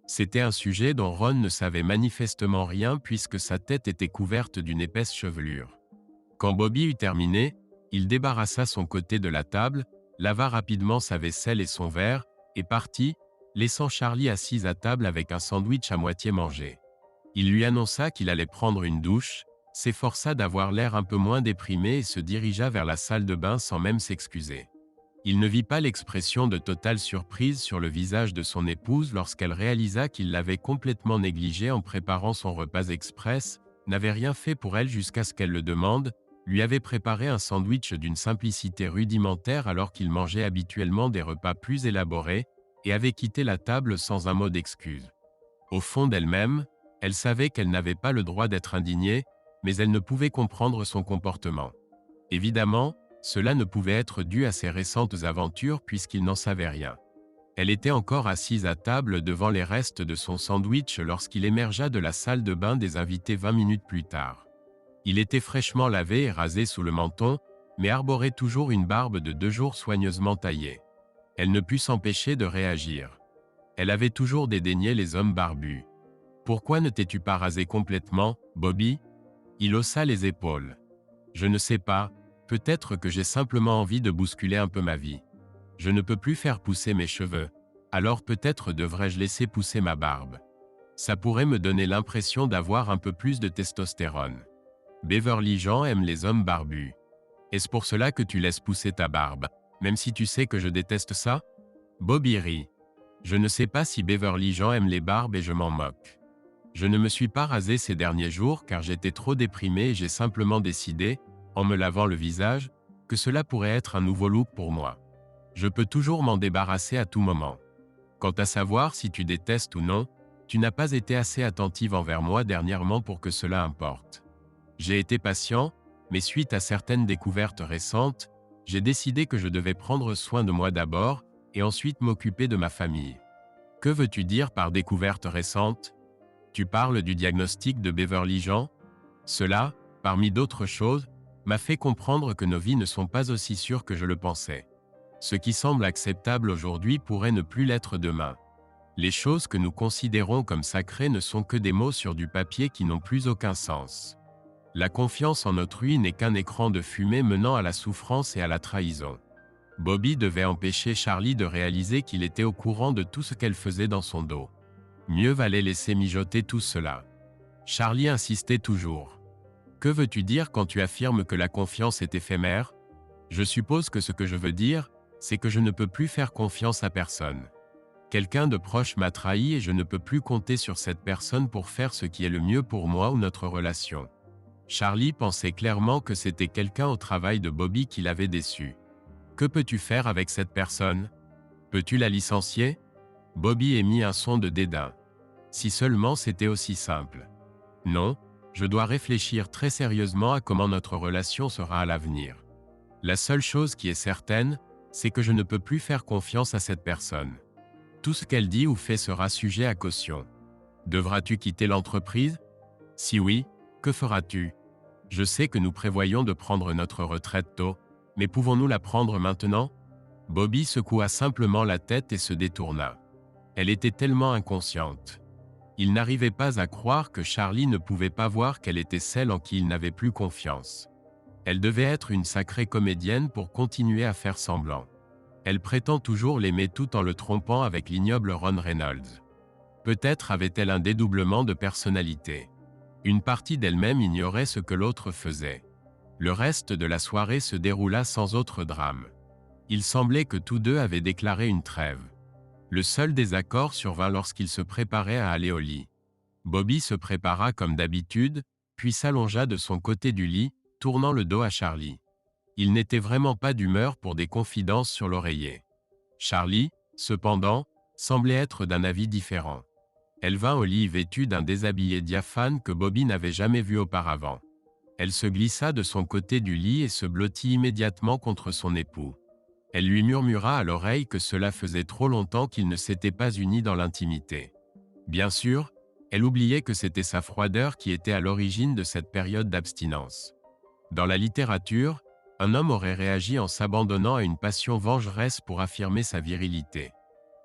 [SPEAKER 1] C'était un sujet dont Ron ne savait manifestement rien puisque sa tête était couverte d'une épaisse chevelure. Quand Bobby eut terminé, il débarrassa son côté de la table, lava rapidement sa vaisselle et son verre, et partit, laissant Charlie assise à table avec un sandwich à moitié mangé. Il lui annonça qu'il allait prendre une douche, s'efforça d'avoir l'air un peu moins déprimé et se dirigea vers la salle de bain sans même s'excuser. Il ne vit pas l'expression de totale surprise sur le visage de son épouse lorsqu'elle réalisa qu'il l'avait complètement négligée en préparant son repas express, n'avait rien fait pour elle jusqu'à ce qu'elle le demande, lui avait préparé un sandwich d'une simplicité rudimentaire alors qu'il mangeait habituellement des repas plus élaborés, et avait quitté la table sans un mot d'excuse. Au fond d'elle-même, elle savait qu'elle n'avait pas le droit d'être indignée, mais elle ne pouvait comprendre son comportement. Évidemment, cela ne pouvait être dû à ses récentes aventures puisqu'il n'en savait rien. Elle était encore assise à table devant les restes de son sandwich lorsqu'il émergea de la salle de bain des invités 20 minutes plus tard. Il était fraîchement lavé et rasé sous le menton, mais arborait toujours une barbe de 2 jours soigneusement taillée. Elle ne put s'empêcher de réagir. Elle avait toujours dédaigné les hommes barbus. « Pourquoi ne t'es-tu pas rasé complètement, Bobby ?» Il haussa les épaules. « Je ne sais pas, peut-être que j'ai simplement envie de bousculer un peu ma vie. Je ne peux plus faire pousser mes cheveux, alors peut-être devrais-je laisser pousser ma barbe. Ça pourrait me donner l'impression d'avoir un peu plus de testostérone. Beverly Jean aime les hommes barbus. Est-ce pour cela que tu laisses pousser ta barbe, même si tu sais que je déteste ça? » Bobby rit. « Je ne sais pas si Beverly Jean aime les barbes et je m'en moque. Je ne me suis pas rasé ces derniers jours car j'étais trop déprimé et j'ai simplement décidé, en me lavant le visage, que cela pourrait être un nouveau look pour moi. Je peux toujours m'en débarrasser à tout moment. Quant à savoir si tu détestes ou non, Tu n'as pas été assez attentive envers moi dernièrement pour que cela importe. J'ai été patient, mais suite à certaines découvertes récentes, j'ai décidé que je devais prendre soin de moi d'abord et ensuite m'occuper de ma famille. Que veux-tu dire par découverte récente? Tu parles du diagnostic de Beverly Jean? Cela, parmi d'autres choses, m'a fait comprendre que nos vies ne sont pas aussi sûres que je le pensais. Ce qui semble acceptable aujourd'hui pourrait ne plus l'être demain. Les choses que nous considérons comme sacrées ne sont que des mots sur du papier qui n'ont plus aucun sens. La confiance en autrui n'est qu'un écran de fumée menant à la souffrance et à la trahison. Bobby devait empêcher Charlie de réaliser qu'il était au courant de tout ce qu'elle faisait dans son dos. Mieux valait laisser mijoter tout cela. Charlie insistait toujours. Que veux-tu dire quand tu affirmes que la confiance est éphémère? Je suppose que ce que je veux dire, c'est que je ne peux plus faire confiance à personne. Quelqu'un de proche m'a trahi et je ne peux plus compter sur cette personne pour faire ce qui est le mieux pour moi ou notre relation. Charlie pensait clairement que c'était quelqu'un au travail de Bobby qui l'avait déçu. Que peux-tu faire avec cette personne? Peux-tu la licencier? Bobby émit un son de dédain. Si seulement c'était aussi simple. Non, je dois réfléchir très sérieusement à comment notre relation sera à l'avenir. La seule chose qui est certaine, c'est que je ne peux plus faire confiance à cette personne. Tout ce qu'elle dit ou fait sera sujet à caution. Devras-tu quitter l'entreprise? Si oui, que feras-tu? Je sais que nous prévoyons de prendre notre retraite tôt, mais pouvons-nous la prendre maintenant? Bobby secoua simplement la tête et se détourna. Elle était tellement inconsciente. Il n'arrivait pas à croire que Charlie ne pouvait pas voir qu'elle était celle en qui il n'avait plus confiance. Elle devait être une sacrée comédienne pour continuer à faire semblant. Elle prétend toujours l'aimer tout en le trompant avec l'ignoble Ron Reynolds. Peut-être avait-elle un dédoublement de personnalité. Une partie d'elle-même ignorait ce que l'autre faisait. Le reste de la soirée se déroula sans autre drame. Il semblait que tous deux avaient déclaré une trêve. Le seul désaccord survint lorsqu'ils se préparaient à aller au lit. Bobby se prépara comme d'habitude, puis s'allongea de son côté du lit, tournant le dos à Charlie. Il n'était vraiment pas d'humeur pour des confidences sur l'oreiller. Charlie, cependant, semblait être d'un avis différent. Elle vint au lit vêtue d'un déshabillé diaphane que Bobby n'avait jamais vu auparavant. Elle se glissa de son côté du lit et se blottit immédiatement contre son époux. Elle lui murmura à l'oreille que cela faisait trop longtemps qu'ils ne s'étaient pas unis dans l'intimité. Bien sûr, elle oubliait que c'était sa froideur qui était à l'origine de cette période d'abstinence. Dans la littérature, un homme aurait réagi en s'abandonnant à une passion vengeresse pour affirmer sa virilité.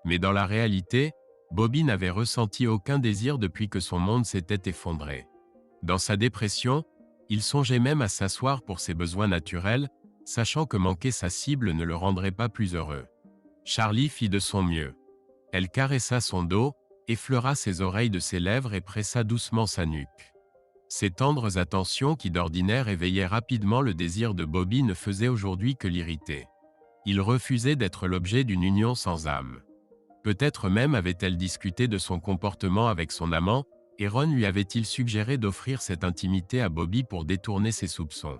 [SPEAKER 1] Mais dans la réalité, Bobby n'avait ressenti aucun désir depuis que son monde s'était effondré. Dans sa dépression, il songeait même à s'asseoir pour ses besoins naturels, sachant que manquer sa cible ne le rendrait pas plus heureux. Charlie fit de son mieux. Elle caressa son dos, effleura ses oreilles de ses lèvres et pressa doucement sa nuque. Ces tendres attentions qui d'ordinaire éveillaient rapidement le désir de Bobby ne faisaient aujourd'hui que l'irriter. Il refusait d'être l'objet d'une union sans âme. Peut-être même avait-elle discuté de son comportement avec son amant, et Ron lui avait-il suggéré d'offrir cette intimité à Bobby pour détourner ses soupçons.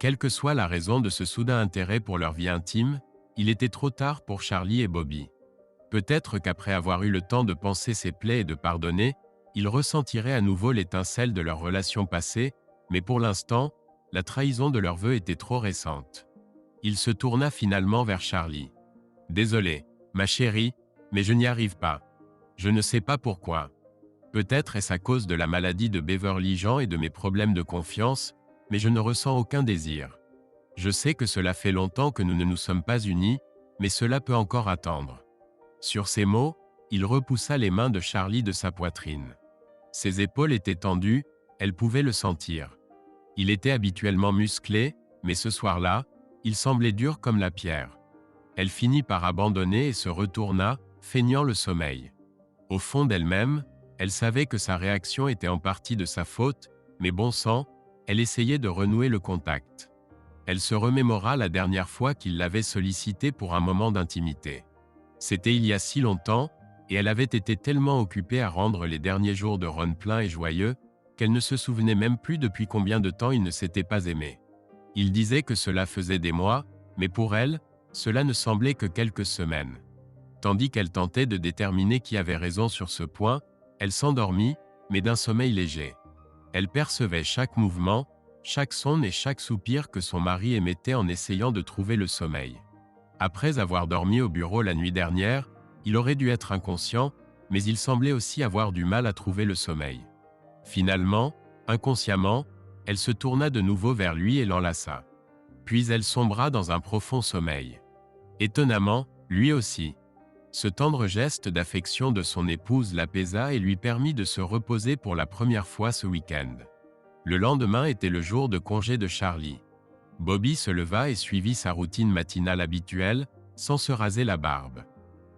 [SPEAKER 1] Quelle que soit la raison de ce soudain intérêt pour leur vie intime, il était trop tard pour Charlie et Bobby. Peut-être qu'après avoir eu le temps de panser ses plaies et de pardonner, ils ressentiraient à nouveau l'étincelle de leur relation passée, mais pour l'instant, la trahison de leur vœu était trop récente. Il se tourna finalement vers Charlie. « Désolé, ma chérie, mais je n'y arrive pas. Je ne sais pas pourquoi. Peut-être est-ce à cause de la maladie de Beverly Jean et de mes problèmes de confiance, mais je ne ressens aucun désir. Je sais que cela fait longtemps que nous ne nous sommes pas unis, mais cela peut encore attendre. » Sur ces mots, il repoussa les mains de Charlie de sa poitrine. Ses épaules étaient tendues, elle pouvait le sentir. Il était habituellement musclé, mais ce soir-là, il semblait dur comme la pierre. Elle finit par abandonner et se retourna, feignant le sommeil. Au fond d'elle-même, elle savait que sa réaction était en partie de sa faute, mais bon sang, elle essayait de renouer le contact. Elle se remémora la dernière fois qu'il l'avait sollicitée pour un moment d'intimité. C'était il y a si longtemps, et elle avait été tellement occupée à rendre les derniers jours de Ron pleins et joyeux, qu'elle ne se souvenait même plus depuis combien de temps ils ne s'étaient pas aimés. Il disait que cela faisait des mois, mais pour elle, cela ne semblait que quelques semaines. Tandis qu'elle tentait de déterminer qui avait raison sur ce point, Elle s'endormit, mais d'un sommeil léger. Elle percevait chaque mouvement, chaque son et chaque soupir que son mari émettait en essayant de trouver le sommeil. Après avoir dormi au bureau la nuit dernière, il aurait dû être inconscient, mais il semblait aussi avoir du mal à trouver le sommeil. Finalement, inconsciemment, elle se tourna de nouveau vers lui et l'enlaça. Puis elle sombra dans un profond sommeil. Étonnamment, lui aussi. Ce tendre geste d'affection de son épouse l'apaisa et lui permit de se reposer pour la première fois ce week-end. Le lendemain était le jour de congé de Charlie. Bobby se leva et suivit sa routine matinale habituelle, sans se raser la barbe.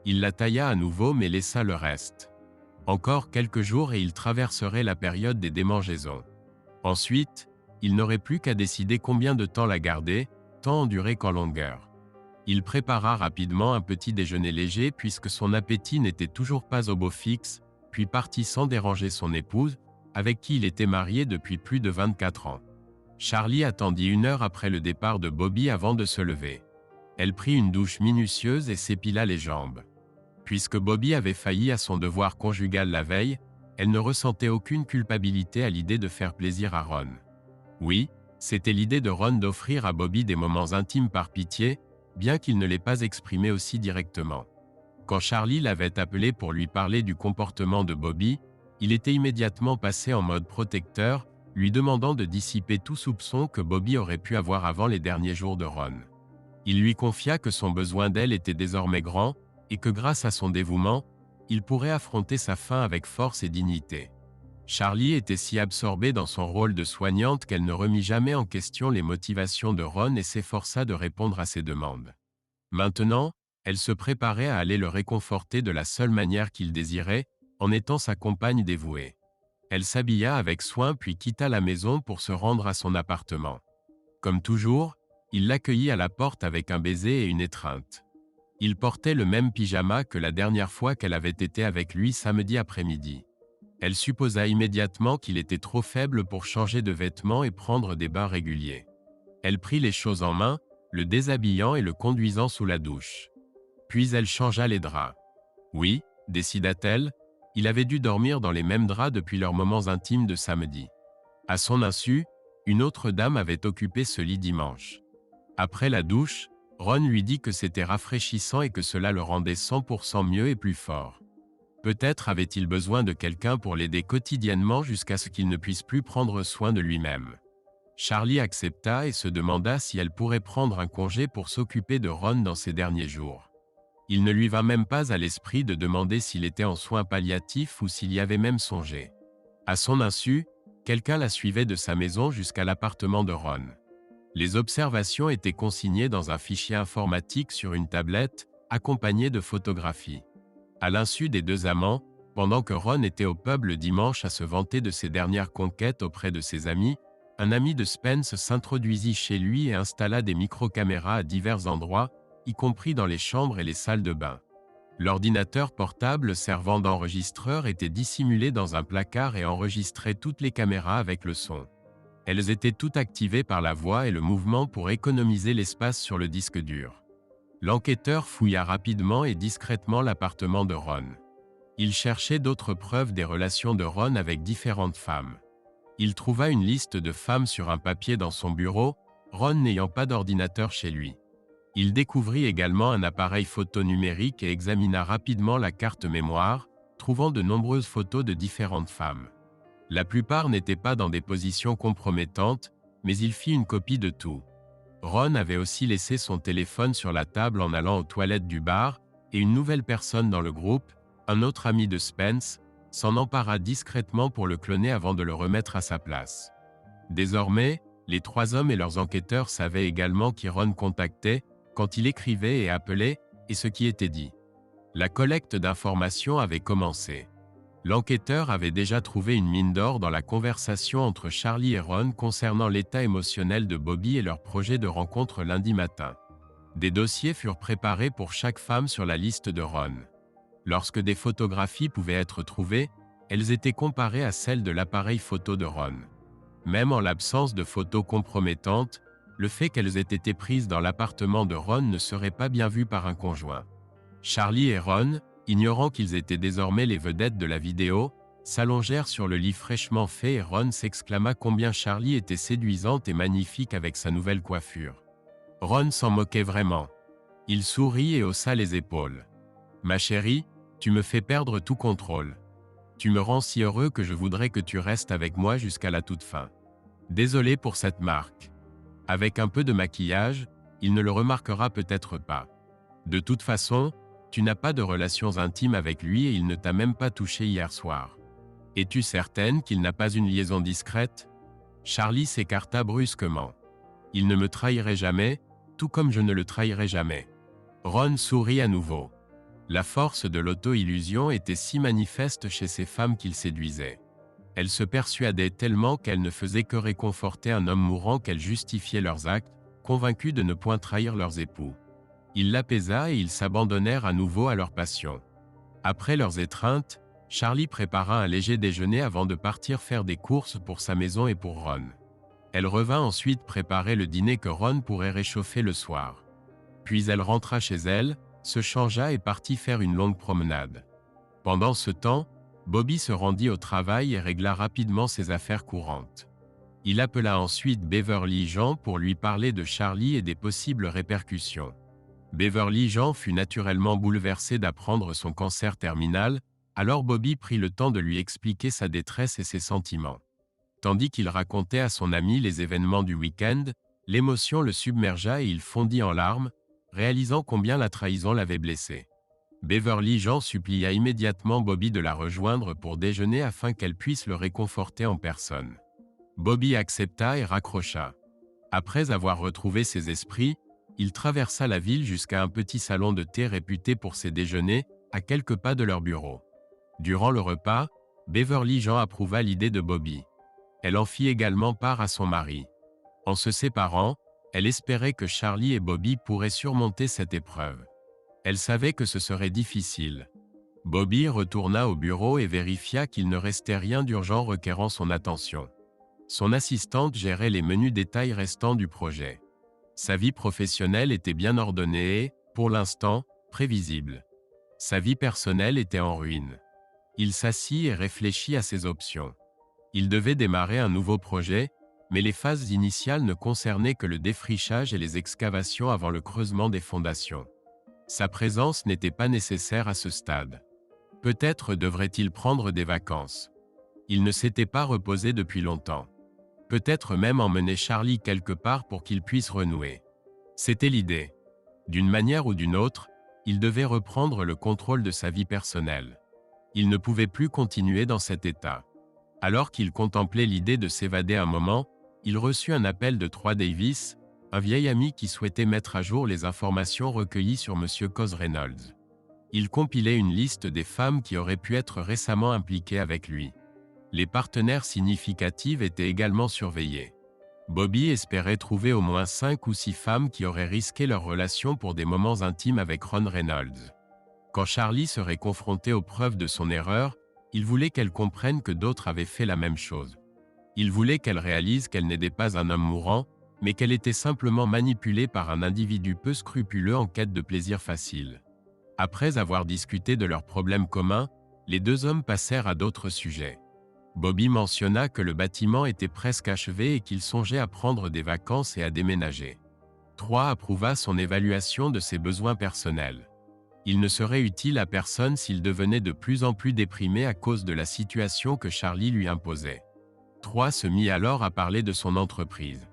[SPEAKER 1] Il la tailla à nouveau mais laissa le reste. Encore quelques jours et il traverserait la période des démangeaisons. Ensuite, il n'aurait plus qu'à décider combien de temps la garder, tant en durée qu'en longueur. Il prépara rapidement un petit déjeuner léger puisque son appétit n'était toujours pas au beau fixe, puis partit sans déranger son épouse, avec qui il était marié depuis plus de 24 ans. Charlie attendit 1 heure après le départ de Bobby avant de se lever. Elle prit une douche minutieuse et s'épila les jambes. Puisque Bobby avait failli à son devoir conjugal la veille, elle ne ressentait aucune culpabilité à l'idée de faire plaisir à Ron. Oui, c'était l'idée de Ron d'offrir à Bobby des moments intimes par pitié, bien qu'il ne l'ait pas exprimé aussi directement. Quand Charlie l'avait appelé pour lui parler du comportement de Bobby, il était immédiatement passé en mode protecteur, lui demandant de dissiper tout soupçon que Bobby aurait pu avoir avant les derniers jours de Ron. Il lui confia que son besoin d'elle était désormais grand, et que grâce à son dévouement, il pourrait affronter sa fin avec force et dignité. Charlie était si absorbée dans son rôle de soignante qu'elle ne remit jamais en question les motivations de Ron et s'efforça de répondre à ses demandes. Maintenant, elle se préparait à aller le réconforter de la seule manière qu'il désirait, en étant sa compagne dévouée. Elle s'habilla avec soin puis quitta la maison pour se rendre à son appartement. Comme toujours, il l'accueillit à la porte avec un baiser et une étreinte. Il portait le même pyjama que la dernière fois qu'elle avait été avec lui samedi après-midi. Elle supposa immédiatement qu'il était trop faible pour changer de vêtements et prendre des bains réguliers. Elle prit les choses en main, le déshabillant et le conduisant sous la douche. Puis elle changea les draps. Oui, décida-t-elle, il avait dû dormir dans les mêmes draps depuis leurs moments intimes de samedi. À son insu, une autre dame avait occupé ce lit dimanche. Après la douche, Ron lui dit que c'était rafraîchissant et que cela le rendait 100% mieux et plus fort. Peut-être avait-il besoin de quelqu'un pour l'aider quotidiennement jusqu'à ce qu'il ne puisse plus prendre soin de lui-même. Charlie accepta et se demanda si elle pourrait prendre un congé pour s'occuper de Ron dans ces derniers jours. Il ne lui vint même pas à l'esprit de demander s'il était en soins palliatifs ou s'il y avait même songé. À son insu, quelqu'un la suivait de sa maison jusqu'à l'appartement de Ron. Les observations étaient consignées dans un fichier informatique sur une tablette, accompagné de photographies. À l'insu des deux amants, pendant que Ron était au pub le dimanche à se vanter de ses dernières conquêtes auprès de ses amis, un ami de Spence s'introduisit chez lui et installa des micro-caméras à divers endroits, y compris dans les chambres et les salles de bain. L'ordinateur portable servant d'enregistreur était dissimulé dans un placard et enregistrait toutes les caméras avec le son. Elles étaient toutes activées par la voix et le mouvement pour économiser l'espace sur le disque dur. L'enquêteur fouilla rapidement et discrètement l'appartement de Ron. Il cherchait d'autres preuves des relations de Ron avec différentes femmes. Il trouva une liste de femmes sur un papier dans son bureau, Ron n'ayant pas d'ordinateur chez lui. Il découvrit également un appareil photo numérique et examina rapidement la carte mémoire, trouvant de nombreuses photos de différentes femmes. La plupart n'étaient pas dans des positions compromettantes, mais il fit une copie de tout. Ron avait aussi laissé son téléphone sur la table en allant aux toilettes du bar, et une nouvelle personne dans le groupe, un autre ami de Spence, s'en empara discrètement pour le cloner avant de le remettre à sa place. Désormais, les 3 hommes et leurs enquêteurs savaient également qui Ron contactait, quand il écrivait et appelait, et ce qui était dit. La collecte d'informations avait commencé. L'enquêteur avait déjà trouvé une mine d'or dans la conversation entre Charlie et Ron concernant l'état émotionnel de Bobby et leur projet de rencontre lundi matin. Des dossiers furent préparés pour chaque femme sur la liste de Ron. Lorsque des photographies pouvaient être trouvées, elles étaient comparées à celles de l'appareil photo de Ron. Même en l'absence de photos compromettantes, le fait qu'elles aient été prises dans l'appartement de Ron ne serait pas bien vu par un conjoint. Charlie et Ron, ignorant qu'ils étaient désormais les vedettes de la vidéo, s'allongèrent sur le lit fraîchement fait et Ron s'exclama combien Charlie était séduisante et magnifique avec sa nouvelle coiffure. Ron s'en moquait vraiment. Il sourit et haussa les épaules. « Ma chérie, tu me fais perdre tout contrôle. Tu me rends si heureux que je voudrais que tu restes avec moi jusqu'à la toute fin. Désolé pour cette marque. Avec un peu de maquillage, il ne le remarquera peut-être pas. De toute façon, tu n'as pas de relations intimes avec lui et il ne t'a même pas touché hier soir. Es-tu certaine qu'il n'a pas une liaison discrète ?» Charlie s'écarta brusquement. « Il ne me trahirait jamais, tout comme je ne le trahirai jamais. » Ron sourit à nouveau. La force de l'auto-illusion était si manifeste chez ces femmes qu'il séduisait. Elles se persuadaient tellement qu'elles ne faisaient que réconforter un homme mourant qu'elles justifiaient leurs actes, convaincus de ne point trahir leurs époux. Il l'apaisa et ils s'abandonnèrent à nouveau à leur passion. Après leurs étreintes, Charlie prépara un léger déjeuner avant de partir faire des courses pour sa maison et pour Ron. Elle revint ensuite préparer le dîner que Ron pourrait réchauffer le soir. Puis elle rentra chez elle, se changea et partit faire une longue promenade. Pendant ce temps, Bobby se rendit au travail et régla rapidement ses affaires courantes. Il appela ensuite Beverly Jean pour lui parler de Charlie et des possibles répercussions. Beverly Jean fut naturellement bouleversé d'apprendre son cancer terminal, alors Bobby prit le temps de lui expliquer sa détresse et ses sentiments. Tandis qu'il racontait à son ami les événements du week-end, l'émotion le submergea et il fondit en larmes, réalisant combien la trahison l'avait blessé. Beverly Jean supplia immédiatement Bobby de la rejoindre pour déjeuner afin qu'elle puisse le réconforter en personne. Bobby accepta et raccrocha. Après avoir retrouvé ses esprits, il traversa la ville jusqu'à un petit salon de thé réputé pour ses déjeuners, à quelques pas de leur bureau. Durant le repas, Beverly Jean approuva l'idée de Bobby. Elle en fit également part à son mari. En se séparant, elle espérait que Charlie et Bobby pourraient surmonter cette épreuve. Elle savait que ce serait difficile. Bobby retourna au bureau et vérifia qu'il ne restait rien d'urgent requérant son attention. Son assistante gérait les menus détails restants du projet. Sa vie professionnelle était bien ordonnée et, pour l'instant, prévisible. Sa vie personnelle était en ruine. Il s'assit et réfléchit à ses options. Il devait démarrer un nouveau projet, mais les phases initiales ne concernaient que le défrichage et les excavations avant le creusement des fondations. Sa présence n'était pas nécessaire à ce stade. Peut-être devrait-il prendre des vacances. Il ne s'était pas reposé depuis longtemps. Peut-être même emmener Charlie quelque part pour qu'il puisse renouer. C'était l'idée. D'une manière ou d'une autre, il devait reprendre le contrôle de sa vie personnelle. Il ne pouvait plus continuer dans cet état. Alors qu'il contemplait l'idée de s'évader un moment, il reçut un appel de Troy Davis, un vieil ami qui souhaitait mettre à jour les informations recueillies sur M. Cos Reynolds. Il compilait une liste des femmes qui auraient pu être récemment impliquées avec lui. Les partenaires significatives étaient également surveillés. Bobby espérait trouver au moins 5 ou 6 femmes qui auraient risqué leur relation pour des moments intimes avec Ron Reynolds. Quand Charlie serait confronté aux preuves de son erreur, il voulait qu'elle comprenne que d'autres avaient fait la même chose. Il voulait qu'elle réalise qu'elle n'était pas un homme mourant, mais qu'elle était simplement manipulée par un individu peu scrupuleux en quête de plaisir facile. Après avoir discuté de leurs problèmes communs, les deux hommes passèrent à d'autres sujets. Bobby mentionna que le bâtiment était presque achevé et qu'il songeait à prendre des vacances et à déménager. Troy approuva son évaluation de ses besoins personnels. Il ne serait utile à personne s'il devenait de plus en plus déprimé à cause de la situation que Charlie lui imposait. Troy se mit alors à parler de son entreprise.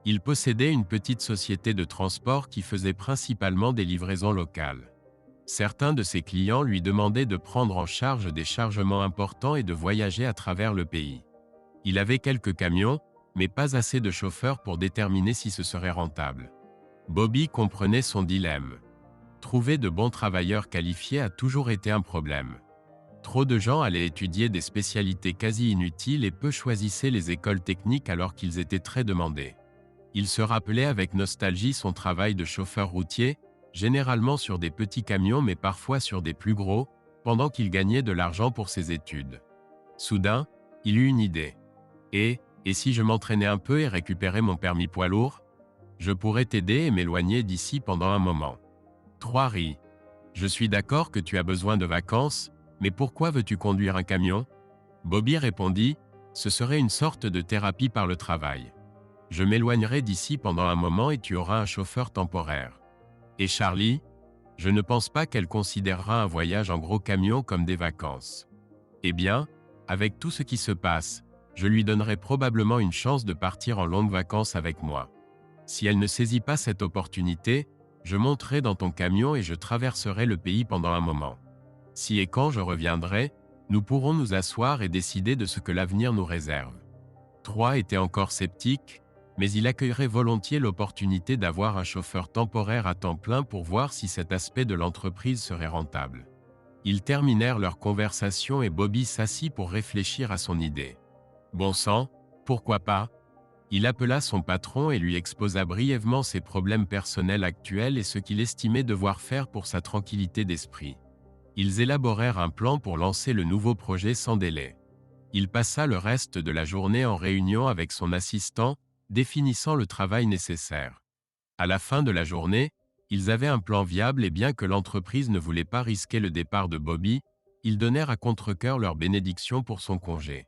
[SPEAKER 1] Il possédait une petite société de transport qui faisait principalement des livraisons locales. Certains de ses clients lui demandaient de prendre en charge des chargements importants et de voyager à travers le pays. Il avait quelques camions, mais pas assez de chauffeurs pour déterminer si ce serait rentable. Bobby comprenait son dilemme. Trouver de bons travailleurs qualifiés a toujours été un problème. Trop de gens allaient étudier des spécialités quasi inutiles et peu choisissaient les écoles techniques alors qu'ils étaient très demandés. Il se rappelait avec nostalgie son travail de chauffeur routier, généralement sur des petits camions mais parfois sur des plus gros, pendant qu'il gagnait de l'argent pour ses études. Soudain, il eut une idée. Et si je m'entraînais un peu et récupérais mon permis poids lourd? Je pourrais t'aider et m'éloigner d'ici pendant un moment. Troy rit. Je suis d'accord que tu as besoin de vacances, mais pourquoi veux-tu conduire un camion? Bobby répondit, ce serait une sorte de thérapie par le travail. Je m'éloignerai d'ici pendant un moment et tu auras un chauffeur temporaire. Et Charlie? Je ne pense pas qu'elle considérera un voyage en gros camion comme des vacances. Eh bien, avec tout ce qui se passe, je lui donnerai probablement une chance de partir en longues vacances avec moi. Si elle ne saisit pas cette opportunité, je monterai dans ton camion et je traverserai le pays pendant un moment. Si et quand je reviendrai, nous pourrons nous asseoir et décider de ce que l'avenir nous réserve. 3 était encore sceptique, mais il accueillerait volontiers l'opportunité d'avoir un chauffeur temporaire à temps plein pour voir si cet aspect de l'entreprise serait rentable. Ils terminèrent leur conversation et Bobby s'assit pour réfléchir à son idée. Bon sang, pourquoi pas? Il appela son patron et lui exposa brièvement ses problèmes personnels actuels et ce qu'il estimait devoir faire pour sa tranquillité d'esprit. Ils élaborèrent un plan pour lancer le nouveau projet sans délai. Il passa le reste de la journée en réunion avec son assistant, définissant le travail nécessaire. À la fin de la journée, ils avaient un plan viable et bien que l'entreprise ne voulait pas risquer le départ de Bobby, ils donnèrent à contre-cœur leur bénédiction pour son congé.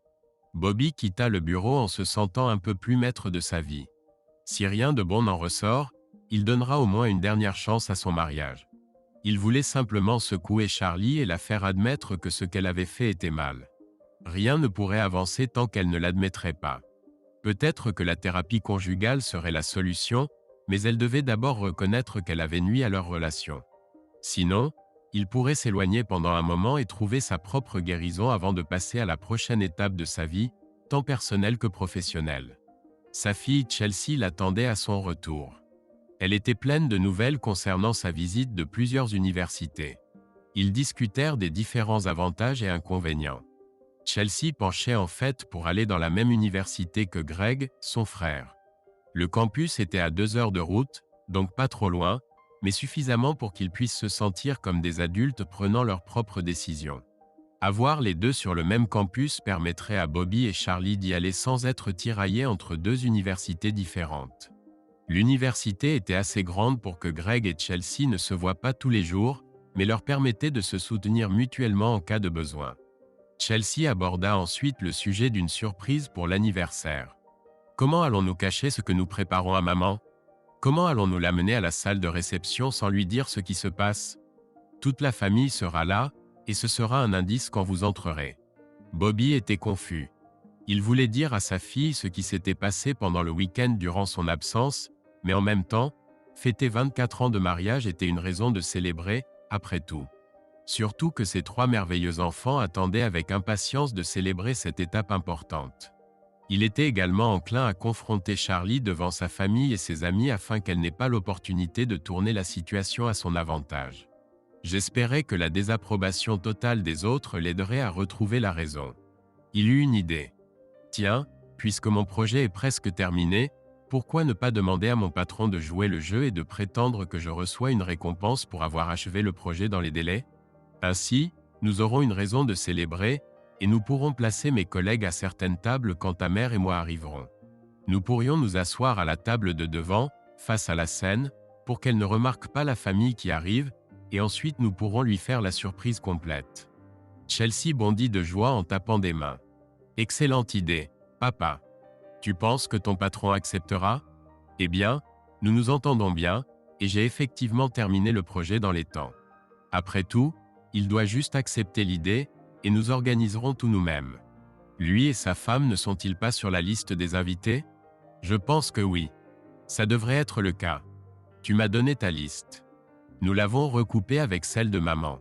[SPEAKER 1] Bobby quitta le bureau en se sentant un peu plus maître de sa vie. Si rien de bon n'en ressort, il donnera au moins une dernière chance à son mariage. Il voulait simplement secouer Charlie et la faire admettre que ce qu'elle avait fait était mal. Rien ne pourrait avancer tant qu'elle ne l'admettrait pas. Peut-être que la thérapie conjugale serait la solution, mais elle devait d'abord reconnaître qu'elle avait nui à leur relation. Sinon, il pourrait s'éloigner pendant un moment et trouver sa propre guérison avant de passer à la prochaine étape de sa vie, tant personnelle que professionnelle. Sa fille Chelsea l'attendait à son retour. Elle était pleine de nouvelles concernant sa visite de plusieurs universités. Ils discutèrent des différents avantages et inconvénients. Chelsea penchait en fait pour aller dans la même université que Greg, son frère. Le campus était à 2 heures de route, donc pas trop loin, mais suffisamment pour qu'ils puissent se sentir comme des adultes prenant leurs propres décisions. Avoir les deux sur le même campus permettrait à Bobby et Charlie d'y aller sans être tiraillés entre 2 universités différentes. L'université était assez grande pour que Greg et Chelsea ne se voient pas tous les jours, mais leur permettait de se soutenir mutuellement en cas de besoin. Chelsea aborda ensuite le sujet d'une surprise pour l'anniversaire. Comment allons-nous cacher ce que nous préparons à maman? Comment allons-nous l'amener à la salle de réception sans lui dire ce qui se passe? Toute la famille sera là, et ce sera un indice quand vous entrerez. Bobby était confus. Il voulait dire à sa fille ce qui s'était passé pendant le week-end durant son absence, mais en même temps, fêter 24 ans de mariage était une raison de célébrer, après tout. Surtout que ses 3 merveilleux enfants attendaient avec impatience de célébrer cette étape importante. Il était également enclin à confronter Charlie devant sa famille et ses amis afin qu'elle n'ait pas l'opportunité de tourner la situation à son avantage. J'espérais que la désapprobation totale des autres l'aiderait à retrouver la raison. Il eut une idée. Tiens, puisque mon projet est presque terminé, pourquoi ne pas demander à mon patron de jouer le jeu et de prétendre que je reçois une récompense pour avoir achevé le projet dans les délais? Ainsi, nous aurons une raison de célébrer, et nous pourrons placer mes collègues à certaines tables quand ta mère et moi arriverons. Nous pourrions nous asseoir à la table de devant, face à la scène, pour qu'elle ne remarque pas la famille qui arrive, et ensuite nous pourrons lui faire la surprise complète. Chelsea bondit de joie en tapant des mains. Excellente idée, papa. Tu penses que ton patron acceptera? Eh bien, nous nous entendons bien, et j'ai effectivement terminé le projet dans les temps. Après tout, il doit juste accepter l'idée, et nous organiserons tout nous-mêmes. Lui et sa femme ne sont-ils pas sur la liste des invités? Je pense que oui. Ça devrait être le cas. Tu m'as donné ta liste. Nous l'avons recoupée avec celle de maman.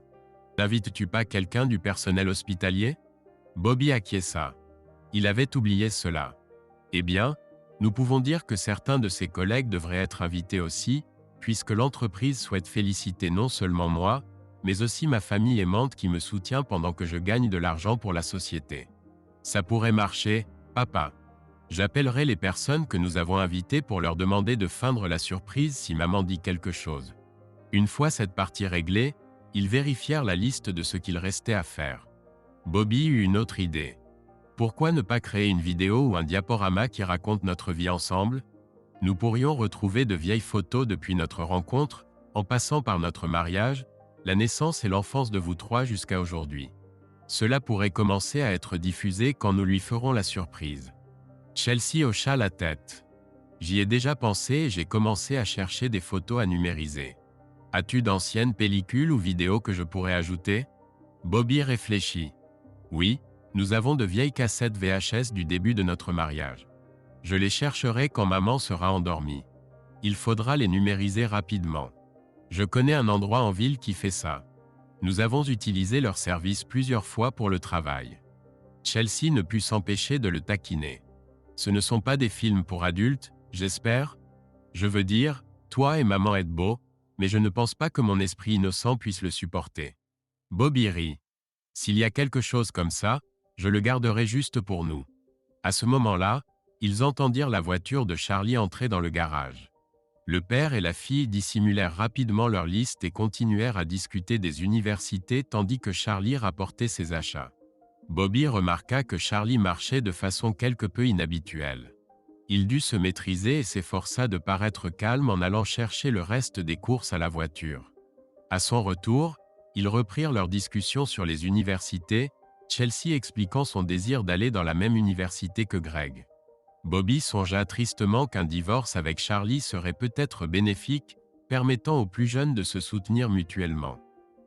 [SPEAKER 1] N'invites-tu pas quelqu'un du personnel hospitalier? Bobby acquiesça. Il avait oublié cela. Eh bien, nous pouvons dire que certains de ses collègues devraient être invités aussi, puisque l'entreprise souhaite féliciter non seulement moi, mais aussi ma famille aimante qui me soutient pendant que je gagne de l'argent pour la société. Ça pourrait marcher, papa. J'appellerai les personnes que nous avons invitées pour leur demander de feindre la surprise si maman dit quelque chose. Une fois cette partie réglée, ils vérifièrent la liste de ce qu'il restait à faire. Bobby eut une autre idée. Pourquoi ne pas créer une vidéo ou un diaporama qui raconte notre vie ensemble? Nous pourrions retrouver de vieilles photos depuis notre rencontre, en passant par notre mariage, la naissance et l'enfance de vous 3 jusqu'à aujourd'hui. Cela pourrait commencer à être diffusé quand nous lui ferons la surprise. Chelsea hocha la tête. J'y ai déjà pensé et j'ai commencé à chercher des photos à numériser. As-tu d'anciennes pellicules ou vidéos que je pourrais ajouter? Bobby réfléchit. Oui, nous avons de vieilles cassettes VHS du début de notre mariage. Je les chercherai quand maman sera endormie. Il faudra les numériser rapidement. Je connais un endroit en ville qui fait ça. Nous avons utilisé leur service plusieurs fois pour le travail. Chelsea ne put s'empêcher de le taquiner. Ce ne sont pas des films pour adultes, j'espère? Je veux dire, toi et maman êtes beaux, mais je ne pense pas que mon esprit innocent puisse le supporter. Bobby rit. S'il y a quelque chose comme ça, je le garderai juste pour nous. À ce moment-là, ils entendirent la voiture de Charlie entrer dans le garage. Le père et la fille dissimulèrent rapidement leur liste et continuèrent à discuter des universités tandis que Charlie rapportait ses achats. Bobby remarqua que Charlie marchait de façon quelque peu inhabituelle. Il dut se maîtriser et s'efforça de paraître calme en allant chercher le reste des courses à la voiture. À son retour, ils reprirent leur discussion sur les universités, Chelsea expliquant son désir d'aller dans la même université que Greg. Bobby songea tristement qu'un divorce avec Charlie serait peut-être bénéfique, permettant aux plus jeunes de se soutenir mutuellement.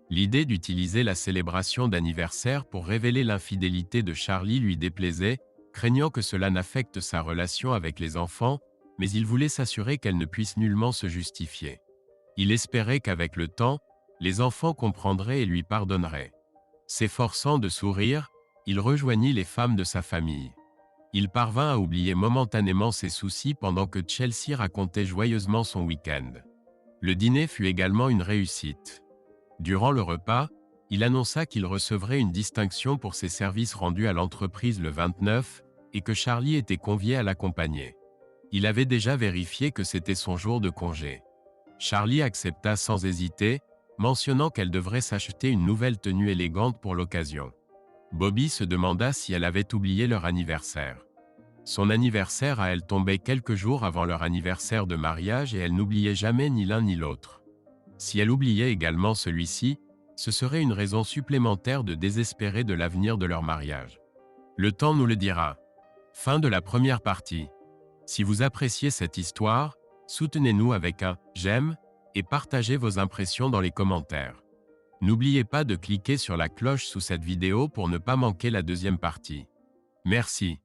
[SPEAKER 1] L'idée d'utiliser la célébration d'anniversaire pour révéler l'infidélité de Charlie lui déplaisait, craignant que cela n'affecte sa relation avec les enfants, mais il voulait s'assurer qu'elle ne puisse nullement se justifier. Il espérait qu'avec le temps, les enfants comprendraient et lui pardonneraient. S'efforçant de sourire, il rejoignit les femmes de sa famille. Il parvint à oublier momentanément ses soucis pendant que Chelsea racontait joyeusement son week-end. Le dîner fut également une réussite. Durant le repas, il annonça qu'il recevrait une distinction pour ses services rendus à l'entreprise le 29 et que Charlie était convié à l'accompagner. Il avait déjà vérifié que c'était son jour de congé. Charlie accepta sans hésiter, mentionnant qu'elle devrait s'acheter une nouvelle tenue élégante pour l'occasion. Bobby se demanda si elle avait oublié leur anniversaire. Son anniversaire à elle tombait quelques jours avant leur anniversaire de mariage et elle n'oubliait jamais ni l'un ni l'autre. Si elle oubliait également celui-ci, ce serait une raison supplémentaire de désespérer de l'avenir de leur mariage. Le temps nous le dira. Fin de la première partie. Si vous appréciez cette histoire, soutenez-nous avec un « j'aime » et partagez vos impressions dans les commentaires. N'oubliez pas de cliquer sur la cloche sous cette vidéo pour ne pas manquer la deuxième partie. Merci.